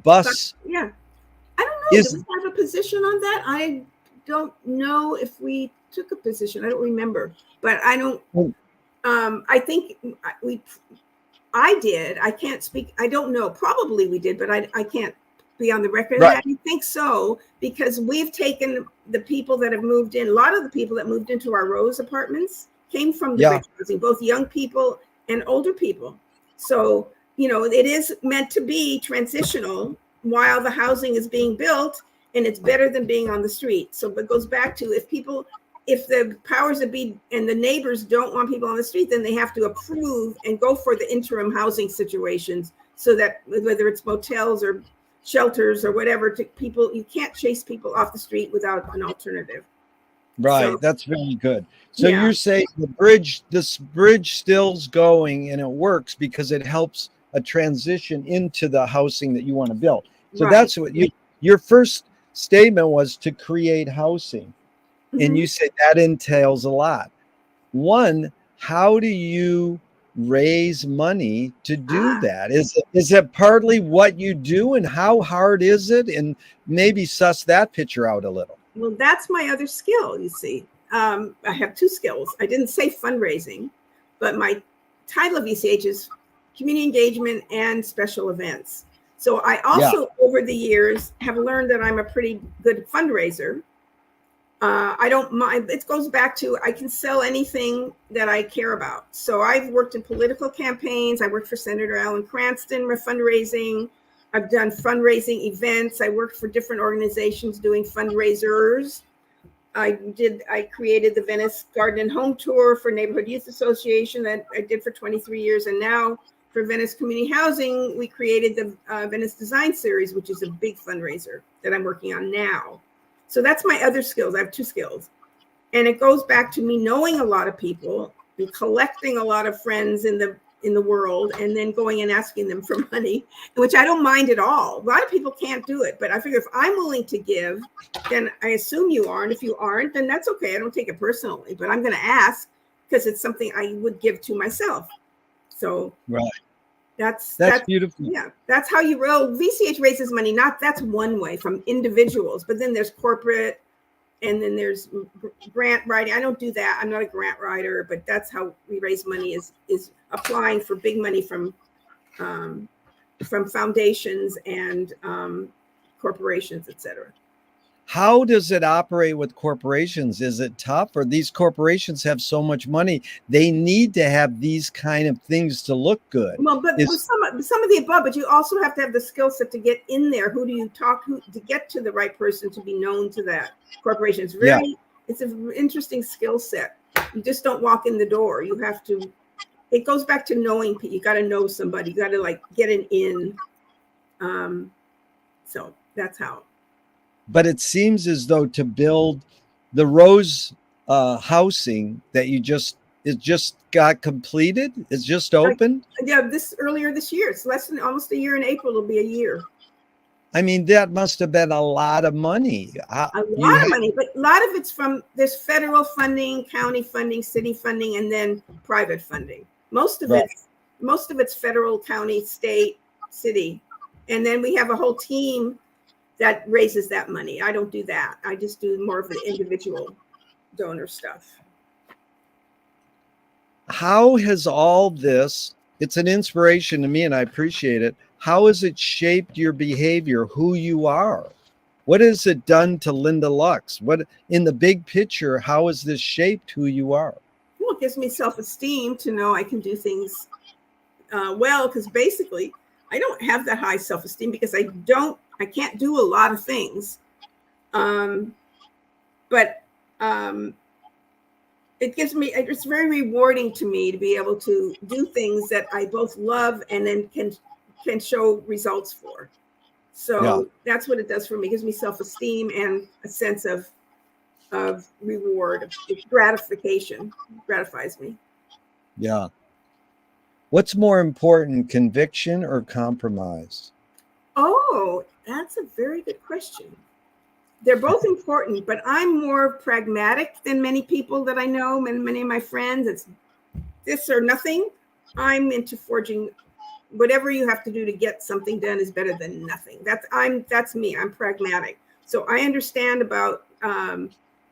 bus. Yeah, I don't know. Do we have a position on that? I don't know if we took a position. I don't remember, but I don't. I think I did. I can't speak. I don't know. Probably we did, but I can't be on the record. Right. I think so, because we've taken the people that have moved in. A lot of the people that moved into our Rose apartments came from the bridge housing, both young people and older people. So, you know, it is meant to be transitional while the housing is being built, and it's better than being on the street. So it goes back to, if people if the powers that be and the neighbors don't want people on the street, then they have to approve and go for the interim housing situations, so that whether it's motels or shelters or whatever, to people, you can't chase people off the street without an alternative. Right. So, That's very good. So yeah. you're saying this bridge still's going and it works because it helps a transition into the housing that you want to build. So Right. that's what your first statement was, to create housing. Mm-hmm. And you said that entails a lot. One, how do you raise money to do that? Is it partly what you do, and how hard is it? And maybe suss that picture out a little. Well, that's my other skill, you see. I have two skills. I didn't say fundraising, but my title of VCH is community engagement and special events. So I also, over the years, have learned that I'm a pretty good fundraiser. I don't mind. It goes back to, I can sell anything that I care about. So I've worked in political campaigns. I worked for Senator Alan Cranston with fundraising. I've done fundraising events. I worked for different organizations doing fundraisers. I created the Venice Garden and Home Tour for Neighborhood Youth Association that I did for 23 years. And now for Venice Community Housing, we created the Venice Design Series, which is a big fundraiser that I'm working on now. So that's my other skills. I have two skills. And it goes back to me knowing a lot of people and collecting a lot of friends in the world, and then going and asking them for money, which I don't mind at all. A lot of people can't do it, but I figure if I'm willing to give, then I assume you are. And if you aren't, then that's okay. I don't take it personally, but I'm going to ask because it's something I would give to myself. So right. That's beautiful. Yeah, that's how you roll. VCH raises money. That's one way from individuals, but then there's corporate, and then there's grant writing. I don't do that. I'm not a grant writer, but that's how we raise money, is applying for big money from foundations and corporations, etc. How does it operate with corporations? Is it tough, or these corporations have so much money, they need to have these kind of things to look good? Well, but some of the above, but you also have to have the skill set to get in there. Who do you talk to get to the right person to be known to that corporation? It's an interesting skill set. You just don't walk in the door. You have to, it goes back to knowing people. You got to know somebody. You got to get an in. So that's how. But it seems as though to build the Rose housing that it just got completed, it's just opened. Yeah, earlier this year. It's almost a year. In April, it'll be a year. I mean, that must have been a lot of money. A lot of money, but a lot of it's there's federal funding, county funding, city funding, and then private funding. Most of it's federal, county, state, city, and then we have a whole team that raises that money. I don't do that. I just do more of the individual donor stuff. How has all this, it's an inspiration to me and I appreciate it. How has it shaped your behavior, who you are? What has it done to Linda Lux? What, in the big picture, how has this shaped who you are? Well, it gives me self-esteem to know I can do things well, because basically I don't have that high self-esteem because I can't do a lot of things. But it's very rewarding to me to be able to do things that I both love and then can show results for. So that's what it does for me. It gives me self-esteem and a sense of reward, gratification. It gratifies me. Yeah. What's more important, conviction or compromise? Oh, that's a very good question. They're both important, but I'm more pragmatic than many people that I know, and many of my friends. It's this or nothing. I'm into forging. Whatever you have to do to get something done is better than nothing. That's me. I'm pragmatic. So I understand about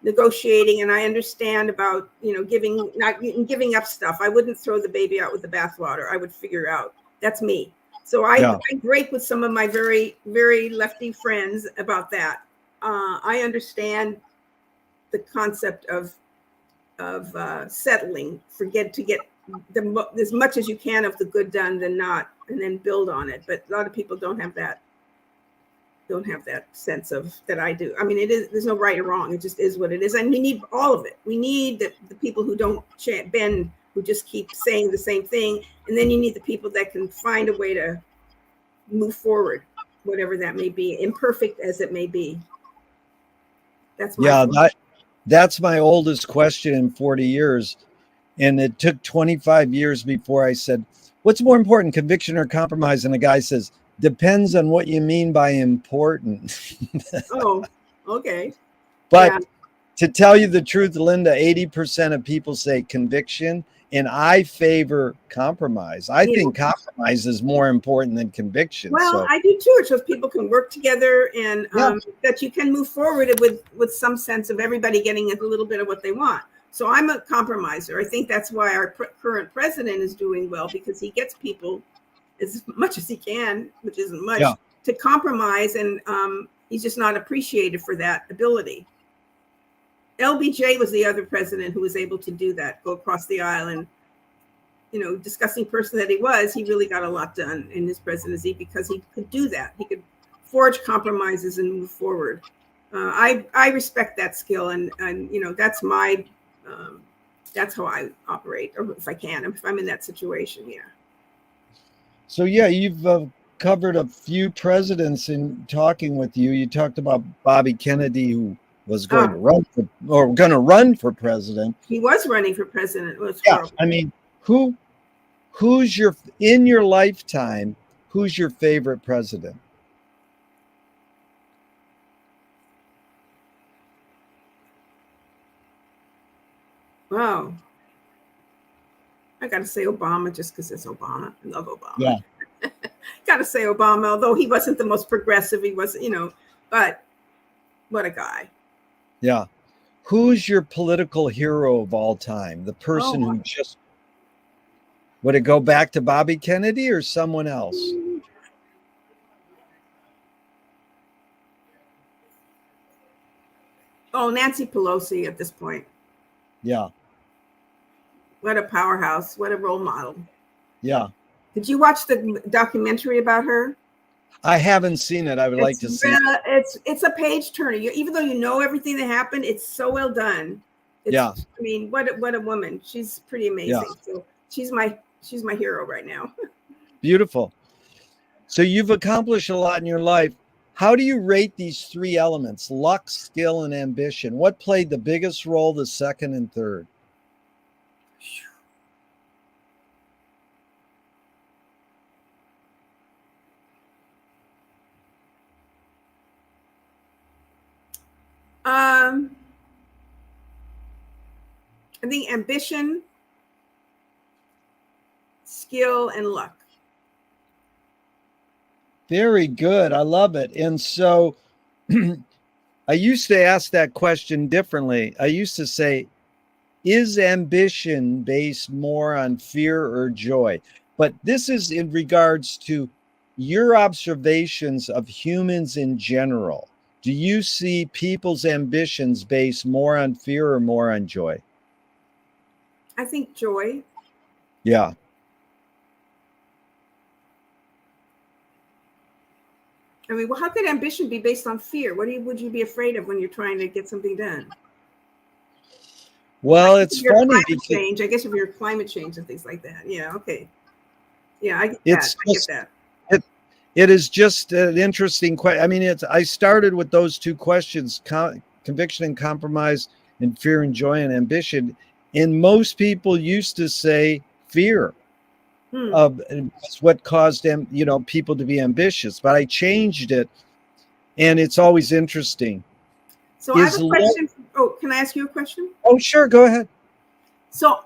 negotiating, and I understand about giving up stuff. I wouldn't throw the baby out with the bathwater. I would figure out. That's me. So I break with some of my very, very lefty friends about that. I understand the concept of settling, to get as much as you can of the good done than not, and then build on it. But a lot of people don't have that don't have that sense of that I do. I mean, there's no right or wrong. It just is what it is. And we need all of it. We need the people who don't bend, who just keep saying the same thing. And then you need the people that can find a way to move forward, whatever that may be, imperfect as it may be. That's my that's my oldest question in 40 years. And it took 25 years before I said, what's more important, conviction or compromise? And the guy says, depends on what you mean by important. Oh, okay. But to tell you the truth, Linda, 80% of people say conviction, and I favor compromise. I think compromise is more important than conviction. Well, I do too. So if people can work together and that you can move forward with some sense of everybody getting a little bit of what they want. So I'm a compromiser. I think that's why our current president is doing well, because he gets people as much as he can, which isn't much, to compromise, and he's just not appreciated for that ability. LBJ was the other president who was able to do that, go across the aisle, and, you know, disgusting person that he was, he really got a lot done in his presidency because he could do that. He could forge compromises and move forward. I respect that skill, and you know, that's my that's how I operate, or if I can, if I'm in that situation. So you've covered a few presidents in talking with you. You talked about Bobby Kennedy, who was going to run for president. He was running for president. It was horrible. I mean, who's in your lifetime, who's your favorite president? Wow. I got to say Obama, just because it's Obama. I love Obama. Yeah. Got to say Obama, although he wasn't the most progressive. He wasn't, you know, but what a guy. Yeah. Who's your political hero of all time? The person who just, would it go back to Bobby Kennedy or someone else? Oh, Nancy Pelosi at this point. Yeah. What a powerhouse. What a role model. Yeah. Did you watch the documentary about her? I haven't seen it. I would like to see it. It's a page turner. Even though you know everything that happened, it's so well done. I mean, what a woman. She's pretty amazing. Yeah. So she's my hero right now. Beautiful. So you've accomplished a lot in your life. How do you rate these three elements, luck, skill, and ambition? What played the biggest role, the second and third? I think ambition, skill, and luck. Very good. I love it. And so I used to ask that question differently. I used to say, is ambition based more on fear or joy? But this is in regards to your observations of humans in general. Do you see people's ambitions based more on fear or more on joy? I think joy. Yeah. I mean, well, how could ambition be based on fear? What would you be afraid of when you're trying to get something done? Well, it's funny because change. I guess if you're climate change and things like that. Yeah. Okay. Yeah, I get that. It is just an interesting question. I mean, I started with those two questions: conviction and compromise, and fear and joy and ambition. And most people used to say fear of what caused them, you know, people to be ambitious. But I changed it, and it's always interesting. So I have a question. Can I ask you a question? Oh, sure. Go ahead. So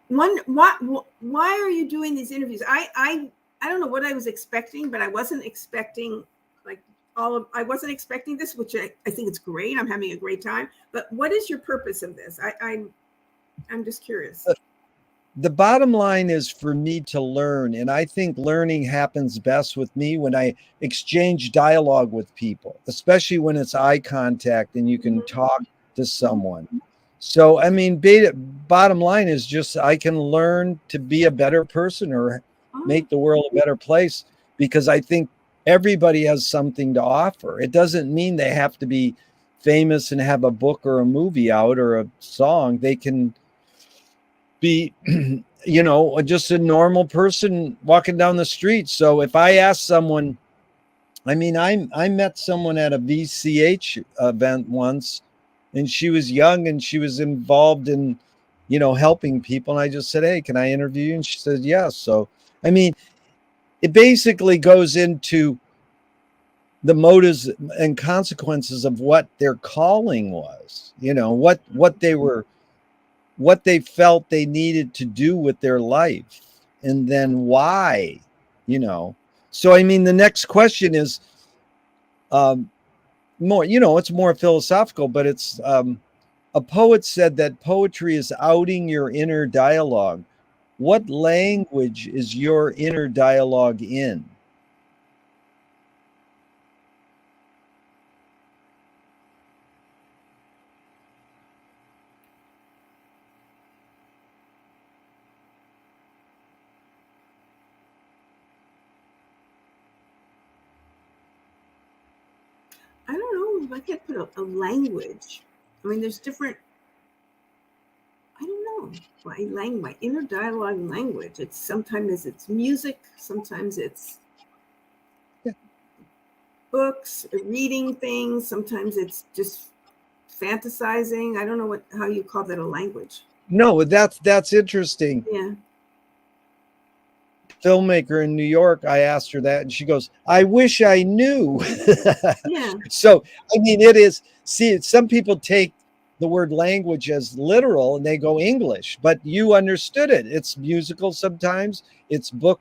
why are you doing these interviews? I don't know what I was expecting, but I wasn't expecting I wasn't expecting this, which I think it's great. I'm having a great time. But what is your purpose of this? I'm just curious. The bottom line is for me to learn. And I think learning happens best with me when I exchange dialogue with people, especially when it's eye contact and you can talk to someone. So, I mean, bottom line is just I can learn to be a better person or make the world a better place, because I think everybody has something to offer. It doesn't mean they have to be famous and have a book or a movie out or a song. They can be, you know, just a normal person walking down the street. So if I ask someone, I mean, I met someone at a VCH event once, and she was young and she was involved in, you know, helping people. And I just said, "Hey, can I interview you?" And she said, "Yes." So, I mean, it basically goes into the motives and consequences of what their calling was, you know, what they felt they needed to do with their life, and then why, you know. So I mean, the next question is more, you know, it's more philosophical, but it's a poet said that poetry is outing your inner dialogue. What language is your inner dialogue in? I don't know if I could put a language. I mean, there's different. I don't know. My inner dialogue language. It's sometimes it's music, sometimes it's books, reading things, sometimes it's just fantasizing. I don't know how you call that a language. No, that's interesting. Yeah. Filmmaker in New York, I asked her that, and she goes, "I wish I knew." Yeah. So, I mean, it is, see, some people take the word language as literal and they go English, but you understood it. It's musical sometimes, it's book,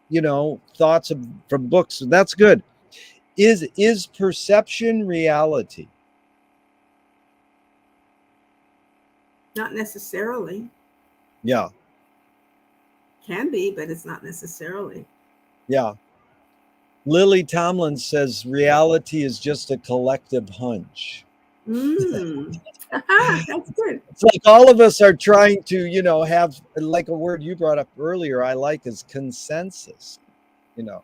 you know, thoughts from books. And that's good. Is perception reality? Not necessarily. Yeah. Can be, but it's not necessarily. Yeah. Lily Tomlin says reality is just a collective hunch. That's good. It's like all of us are trying to, you know, have, like a word you brought up earlier, I like, is consensus, you know.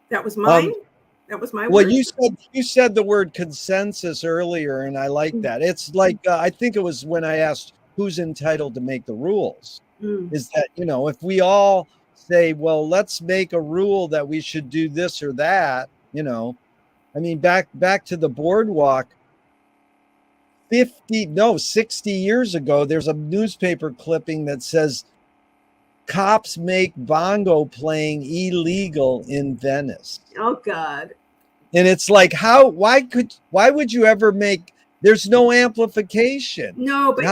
That was mine. That was my well, word. you said the word consensus earlier, and I like that. It's like I think it was when I asked who's entitled to make the rules. Is that, you know, if we all say, well, let's make a rule that we should do this or that, you know, I mean, back to the boardwalk 60 years ago, there's a newspaper clipping that says cops make bongo playing illegal in Venice. Oh God. And it's like, why would you ever make, there's no amplification. No, but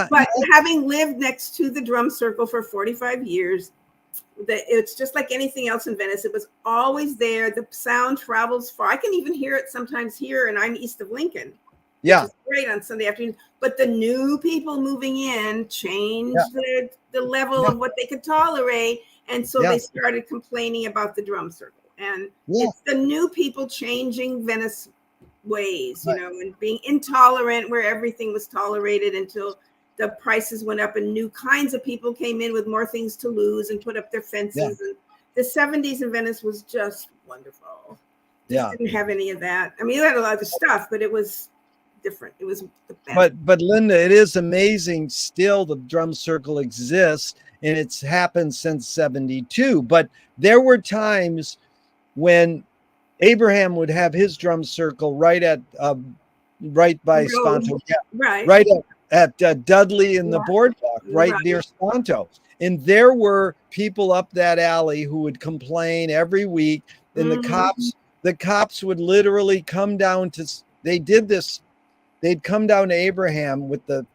having lived next to the drum circle for 45 years, it's just like anything else in Venice. It was always there. The sound travels far. I can even hear it sometimes here, and I'm east of Lincoln. Yeah. Which is great on Sunday afternoon. But the new people moving in changed the level of what they could tolerate. And so they started complaining about the drum circle. And it's the new people changing Venice ways, you know, and being intolerant where everything was tolerated until the prices went up and new kinds of people came in with more things to lose and put up their fences. And the 70s in Venice was just wonderful. Didn't have any of that. I mean, it had a lot of stuff, but it was different. It was the best. But Linda, it is amazing still the drum circle exists, and it's happened since 72. But there were times when Abraham would have his drum circle right by Sponto, right at Dudley in the boardwalk, right near Sponto. And there were people up that alley who would complain every week, and the cops would literally come down to, they'd come down to Abraham with the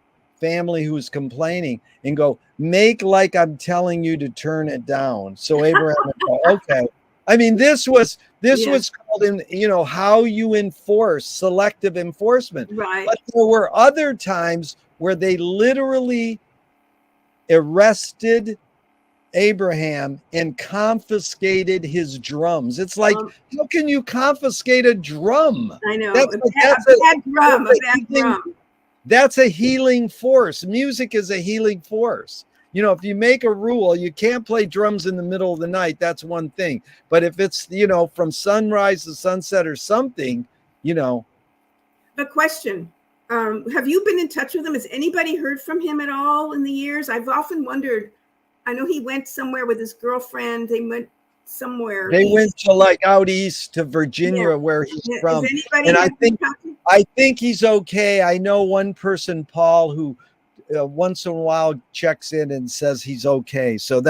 family who's complaining and go, make like I'm telling you to turn it down. So Abraham would go, okay. I mean, this was called in, you know, how you enforce selective enforcement. Right. But there were other times where they literally arrested Abraham and confiscated his drums. It's like, how can you confiscate a drum? I know. A bad drum. That's a healing force. Music is a healing force. you know, if you make a rule, you can't play drums in the middle of the night. That's one thing. But if it's, you know, from sunrise to sunset or something, you know. The question, have you been in touch with him? Has anybody heard from him at all in the years? I've often wondered. I know he went somewhere with his girlfriend. They went somewhere. They went to like out east to Virginia, where he's from. Is anybody? And I think he's okay. I know one person, Paul, who once in a while checks in and says he's okay. So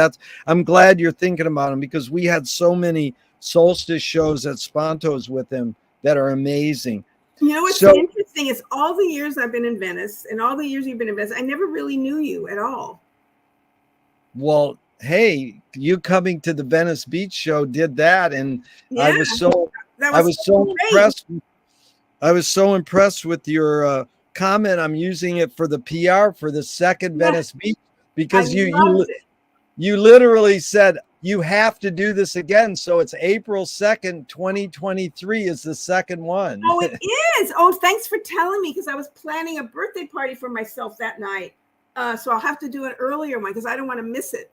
I'm glad you're thinking about him, because we had so many solstice shows at Sponto's with him that are amazing. You know what's interesting is all the years I've been in Venice and all the years you've been in Venice, I never really knew you at all. Well, hey, you coming to the Venice Beach show did that, and I was so impressed. I was so impressed with your comment. I'm using it for the PR for the second Venice Beach, because you literally said you have to do this again. So it's April 2nd, 2023 is the second one. Oh, it is. Oh, thanks for telling me, because I was planning a birthday party for myself that night. So I'll have to do an earlier one because I don't want to miss it.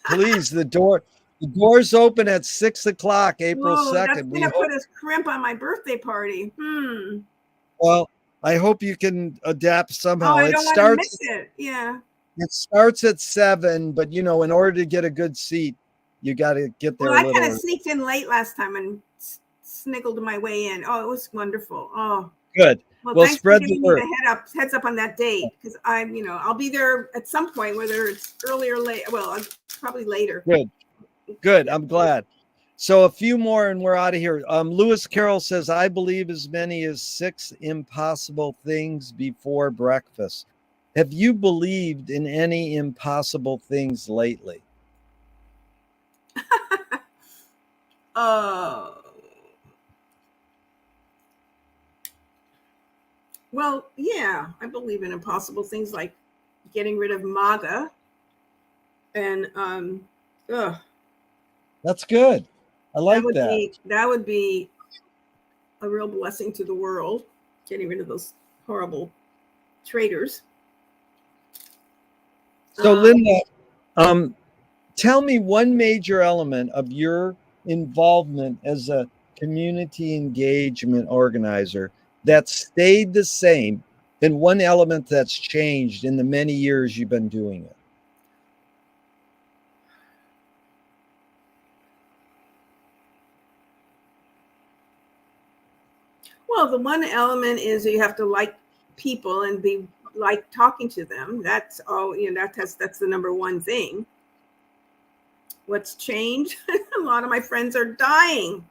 Please, the doors open at 6 o'clock, April 2nd. That's gonna put a crimp on my birthday party. Well, I hope you can adapt somehow. I don't want to miss it. Yeah. It starts at 7, but you know, in order to get a good seat, you got to get there. Well, I kind of sneaked in late last time and sniggled my way in. Oh, it was wonderful. Oh, good. Well, spread the word. Heads up on that date, because I'll be there at some point, whether it's early or late. Well, probably later. Good. I'm glad. So a few more and we're out of here. Lewis Carroll says, I believe as many as 6 impossible things before breakfast. Have you believed in any impossible things lately? Well, yeah, I believe in impossible things like getting rid of MAGA. And that's good. I like that. That would be a real blessing to the world, getting rid of those horrible traitors. So Linda, tell me one major element of your involvement as a community engagement organizer that stayed the same, and one element that's changed in the many years you've been doing it. Well, the one element is you have to like people and be like talking to them. That's all, that's the number one thing. What's changed? A lot of my friends are dying.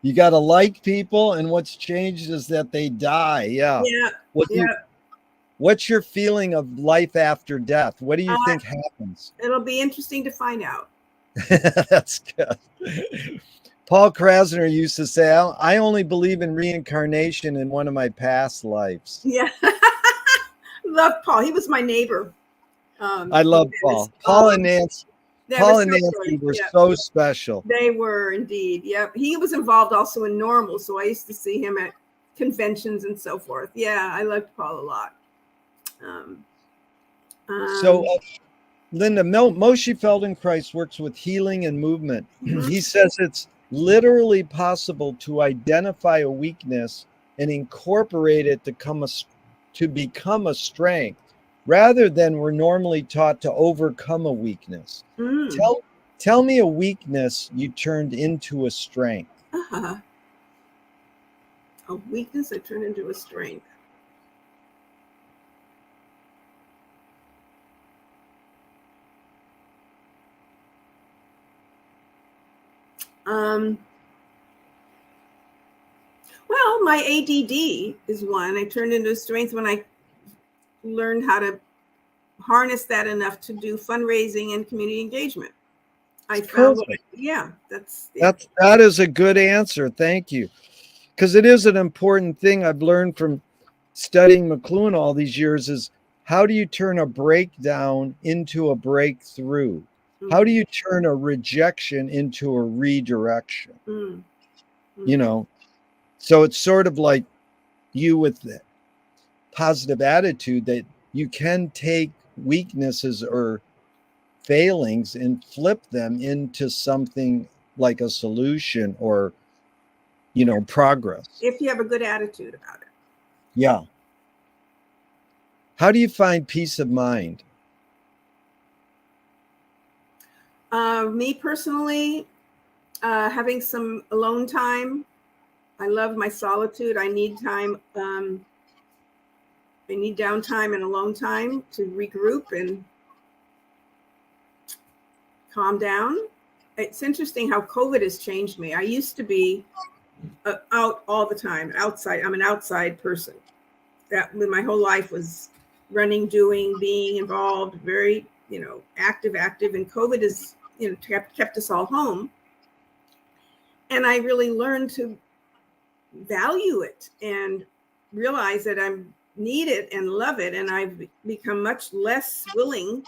You got to like people, and what's changed is that they die. Yeah. What's your feeling of life after death? What do you think happens? It'll be interesting to find out. That's good. Paul Krasner used to say, I only believe in reincarnation in one of my past lives. Yeah. Love Paul. He was my neighbor. I love Paul. Paul and Nancy. Paul and Nancy were so special. They were indeed. Yep. He was involved also in Normal, so I used to see him at conventions and so forth. Yeah, I liked Paul a lot. So, Linda, Moshe Feldenkrais works with healing and movement. He says it's literally possible to identify a weakness and incorporate it to become a strength, rather than we're normally taught to overcome a weakness. Tell me a weakness you turned into a strength. A weakness I turned into a strength. Well, my ADD is one. I turned into a strength when I learned how to harness that enough to do fundraising and community engagement. I found that is a good answer. Thank you. Because it is an important thing I've learned from studying McLuhan all these years is how do you turn a breakdown into a breakthrough? How do you turn a rejection into a redirection? You know, so it's sort of like you with positive attitude that you can take weaknesses or failings and flip them into something like a solution or, progress. If you have a good attitude about it. Yeah. How do you find peace of mind? Me personally, having some alone time. I love my solitude. I need time. I need downtime and alone time to regroup and calm down. It's interesting how COVID has changed me. I used to be out all the time, outside. I'm an outside person. That my whole life was running, doing, being involved, very, active. And COVID has, kept us all home. And I really learned to value it and realize that I need it and love it. And I've become much less willing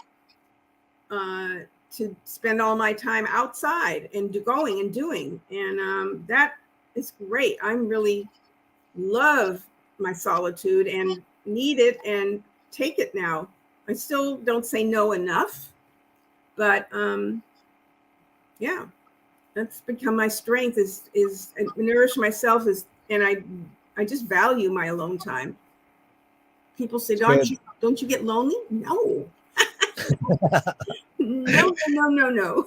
to spend all my time outside and going and doing. And that is great. I really love my solitude and need it and take it now. I still don't say no enough, but yeah, that's become my strength is nourish myself and I just value my alone time. People say, don't you get lonely? No. No.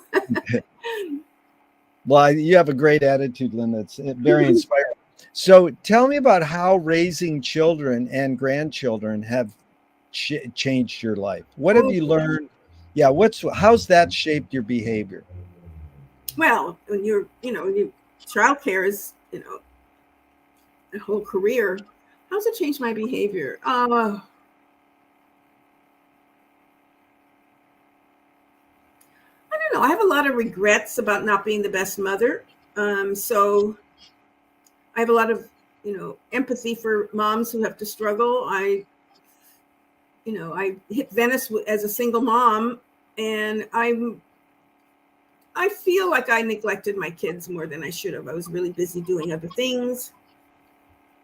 Well, you have a great attitude, Linda. It's very inspiring. So tell me about how raising children and grandchildren have changed your life. What have you learned? Yeah, how's that shaped your behavior? Well, when childcare is, a whole career. How's it changed my behavior? I don't know. I have a lot of regrets about not being the best mother. So I have a lot of, empathy for moms who have to struggle. I hit Venice as a single mom, and I feel like I neglected my kids more than I should have. I was really busy doing other things,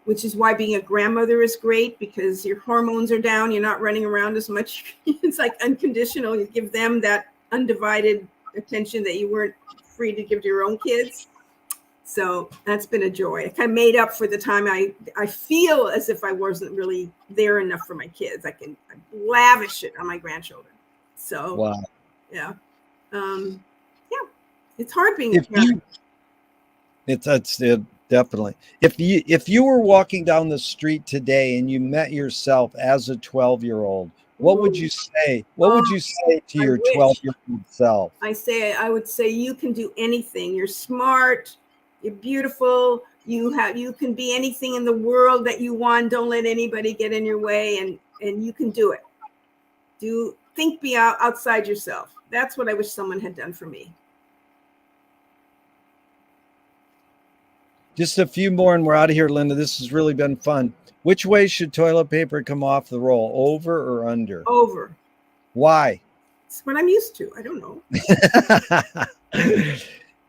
which is why being a grandmother is great because your hormones are down. You're not running around as much. It's like unconditional. You give them that undivided attention that you weren't free to give to your own kids. So that's been a joy. I kind of made up for the time I feel as if I wasn't really there enough for my kids. I lavish it on my grandchildren. So, wow. Yeah. It's hard being a parent. It's definitely. If you were walking down the street today and you met yourself as a 12-year-old, what would you say? What would you say to your 12-year-old self? I would say you can do anything. You're smart. You're beautiful. You can be anything in the world that you want. Don't let anybody get in your way, and you can do it. Think outside yourself. That's what I wish someone had done for me. Just a few more and we're out of here, Linda. This has really been fun. Which way should toilet paper come off the roll, over or under? Over. Why? It's what I'm used to. I don't know.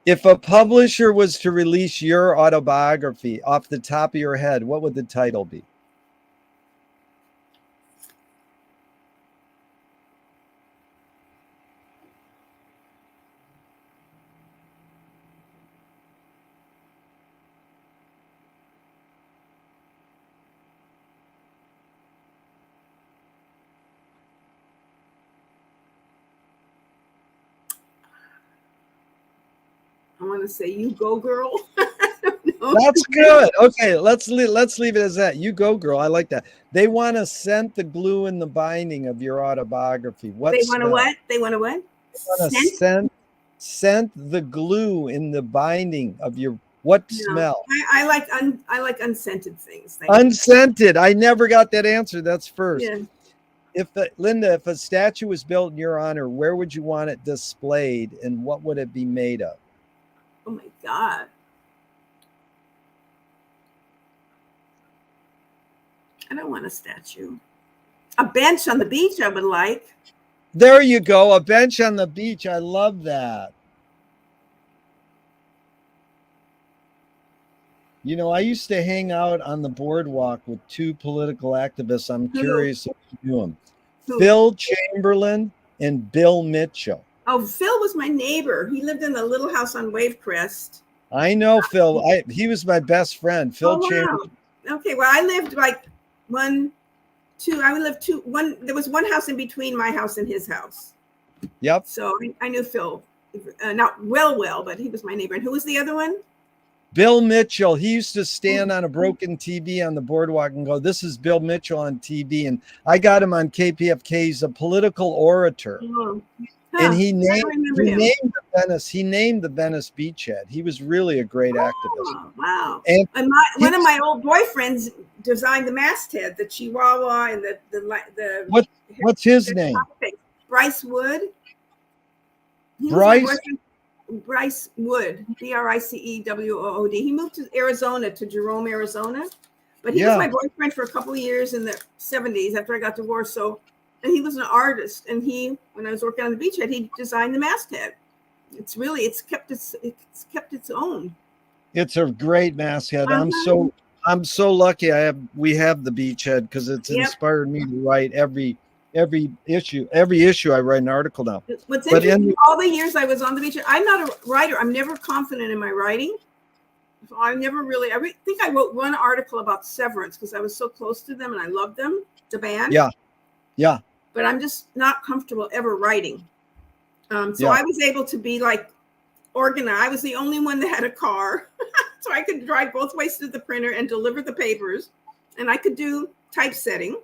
If a publisher was to release your autobiography off the top of your head, what would the title be? I want to say "You Go Girl." That's good. Okay, let's leave it as that. You go, girl. I like that. They want to scent the glue in the binding of your autobiography. They want to what? They want to what? Scent the glue in the binding of your smell? I like unscented things. Unscented. I never got that answer. That's first. Yeah. Linda, if a statue was built in your honor, where would you want it displayed, and what would it be made of? Oh my God. I don't want a statue. A bench on the beach I would like. There you go. A bench on the beach. I love that. You know, I used to hang out on the boardwalk with two political activists. I'm Who? curious if you knew them. Who? Phil Chamberlain and Bill Mitchell. Oh, Phil was my neighbor. He lived in the little house on Wavecrest. I know Phil. He was my best friend, Phil Oh Chamberlain. wow. Okay. Well, I lived like one, two. I lived two. One. There was one house in between my house and his house. Yep. So I knew Phil, not well, but he was my neighbor. And who was the other one? Bill Mitchell. He used to stand on a broken TV on the boardwalk and go, "This is Bill Mitchell on TV." And I got him on KPFK. He's a political orator. Oh. And Huh, I remember him. He named the Venice beachhead. He was really a great activist. Oh, wow. And one of my old boyfriends designed the masthead, the Chihuahua, and the what's his name? Bryce Wood. He was Bryce? my boyfriend. Bryce Wood, BRICEWOOD. He moved to Arizona, to Jerome, Arizona. But he was my boyfriend for a couple of years in the 70s after I got divorced. So, and he was an artist. And when I was working on the beachhead, he designed the masthead. It's kept its own. It's a great masthead. I'm so lucky we have the beachhead, because it's inspired me to write every issue I write an article now. What's interesting, all the years I was on the beachhead, I'm not a writer. I'm never confident in my writing. So I think I wrote one article about Severance because I was so close to them and I loved them, the band. Yeah. But I'm just not comfortable ever writing. So I was able to be like organized. I was the only one that had a car. So I could drive both ways to the printer and deliver the papers. And I could do typesetting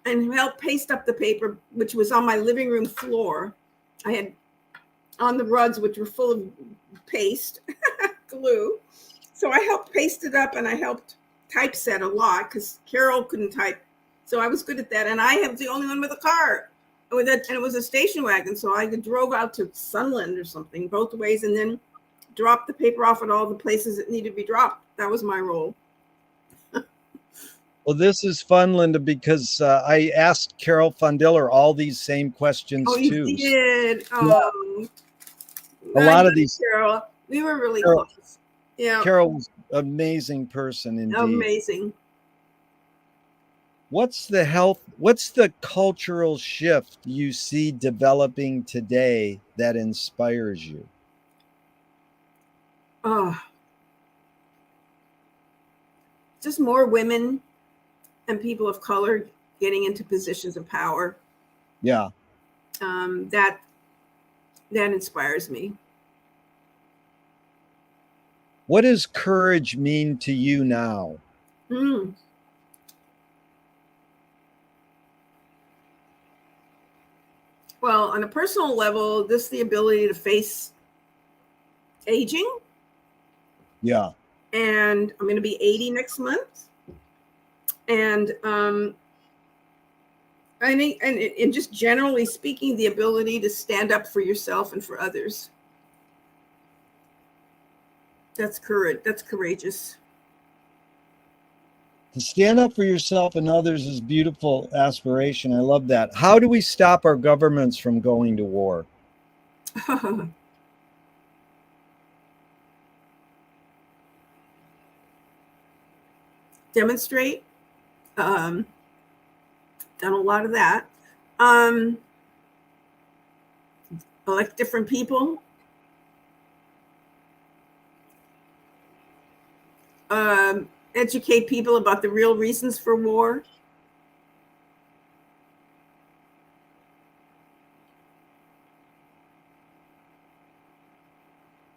and help paste up the paper, which was on my living room floor. I had on the rugs, which were full of paste, glue. So I helped paste it up and I helped typeset a lot because Carol couldn't type. So I was good at that. And I was the only one with a car. And it was a station wagon. So I drove out to Sunland or something both ways and then dropped the paper off at all the places it needed to be dropped. That was my role. Well, this is fun, Linda, because I asked Carol Fundiller all these same questions too. Oh, you did? Oh. A lot of these. Carol, we were really close. Yeah. Carol was an amazing person indeed. Amazing. What's the cultural shift you see developing today that inspires you? Just more women and people of color getting into positions of power. Yeah. That inspires me. What does courage mean to you now? Well, on a personal level, just the ability to face aging. Yeah. And I'm going to be 80 next month. And I think, and just generally speaking, the ability to stand up for yourself and for others. That's courage. That's courageous. To stand up for yourself and others is beautiful aspiration. I love that. How do we stop our governments from going to war? Demonstrate. Done a lot of that. Elect different people. Educate people about the real reasons for war.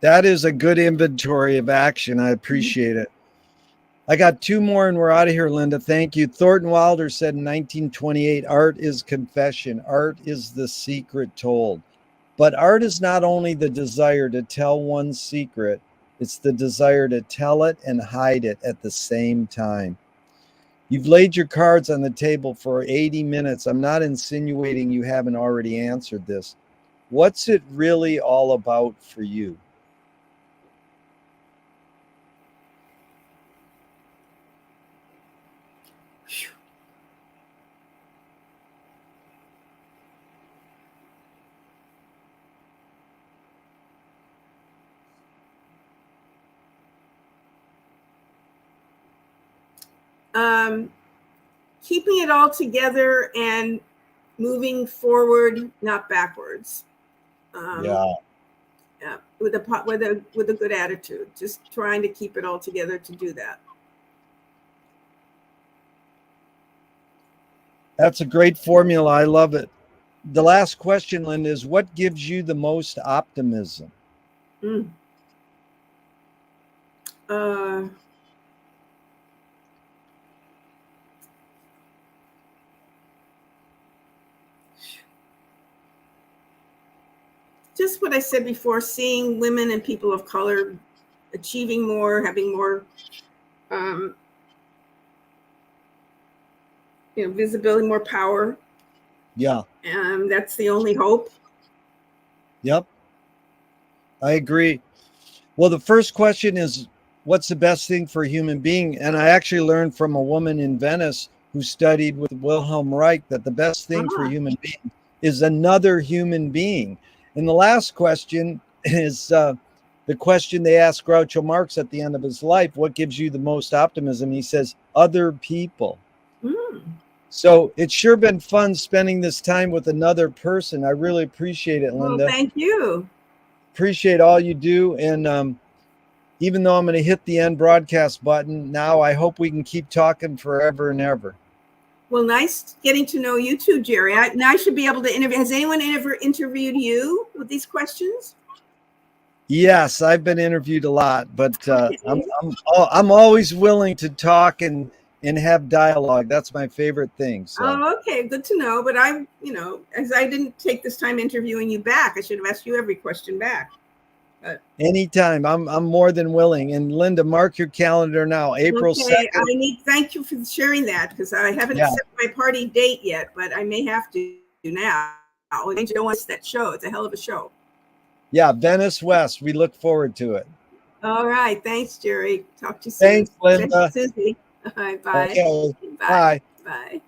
That is a good inventory of action. I appreciate it. I got two more and we're out of here, Linda. Thank you. Thornton Wilder said in 1928, art is confession. Art is the secret told. But art is not only the desire to tell one's secret, it's the desire to tell it and hide it at the same time. You've laid your cards on the table for 80 minutes. I'm not insinuating you haven't already answered this. What's it really all about for you? keeping it all together and moving forward, not backwards. Yeah. With a good attitude, just trying to keep it all together to do that. That's a great formula. I love it. The last question, Linda, is what gives you the most optimism? Just what I said before, seeing women and people of color achieving more, having more visibility, more power. Yeah. And that's the only hope. Yep. I agree. Well, the first question is, what's the best thing for a human being? And I actually learned from a woman in Venice who studied with Wilhelm Reich that the best thing for a human being is another human being. And the last question is the question they asked Groucho Marx at the end of his life: what gives you the most optimism? He says, other people. So it's sure been fun spending this time with another person. I really appreciate it, Linda. Well, thank you. Appreciate all you do. And even though I'm going to hit the end broadcast button now, I hope we can keep talking forever and ever. Well, nice getting to know you too, Jerry. Now I should be able to interview. Has anyone ever interviewed you with these questions? Yes, I've been interviewed a lot, but I'm always willing to talk and have dialogue. That's my favorite thing. So. Oh, okay, good to know. But as I didn't take this time interviewing you back, I should have asked you every question back. Anytime, I'm more than willing. And Linda, mark your calendar now, April 2nd. Thank you for sharing that, because I haven't set my party date yet, but I may have to now. I don't want that show. It's a hell of a show. Yeah, Venice West. We look forward to it. All right. Thanks, Jerry. Talk to you soon. Thanks, Linda. Susie. All right, bye. Okay. Bye. Bye.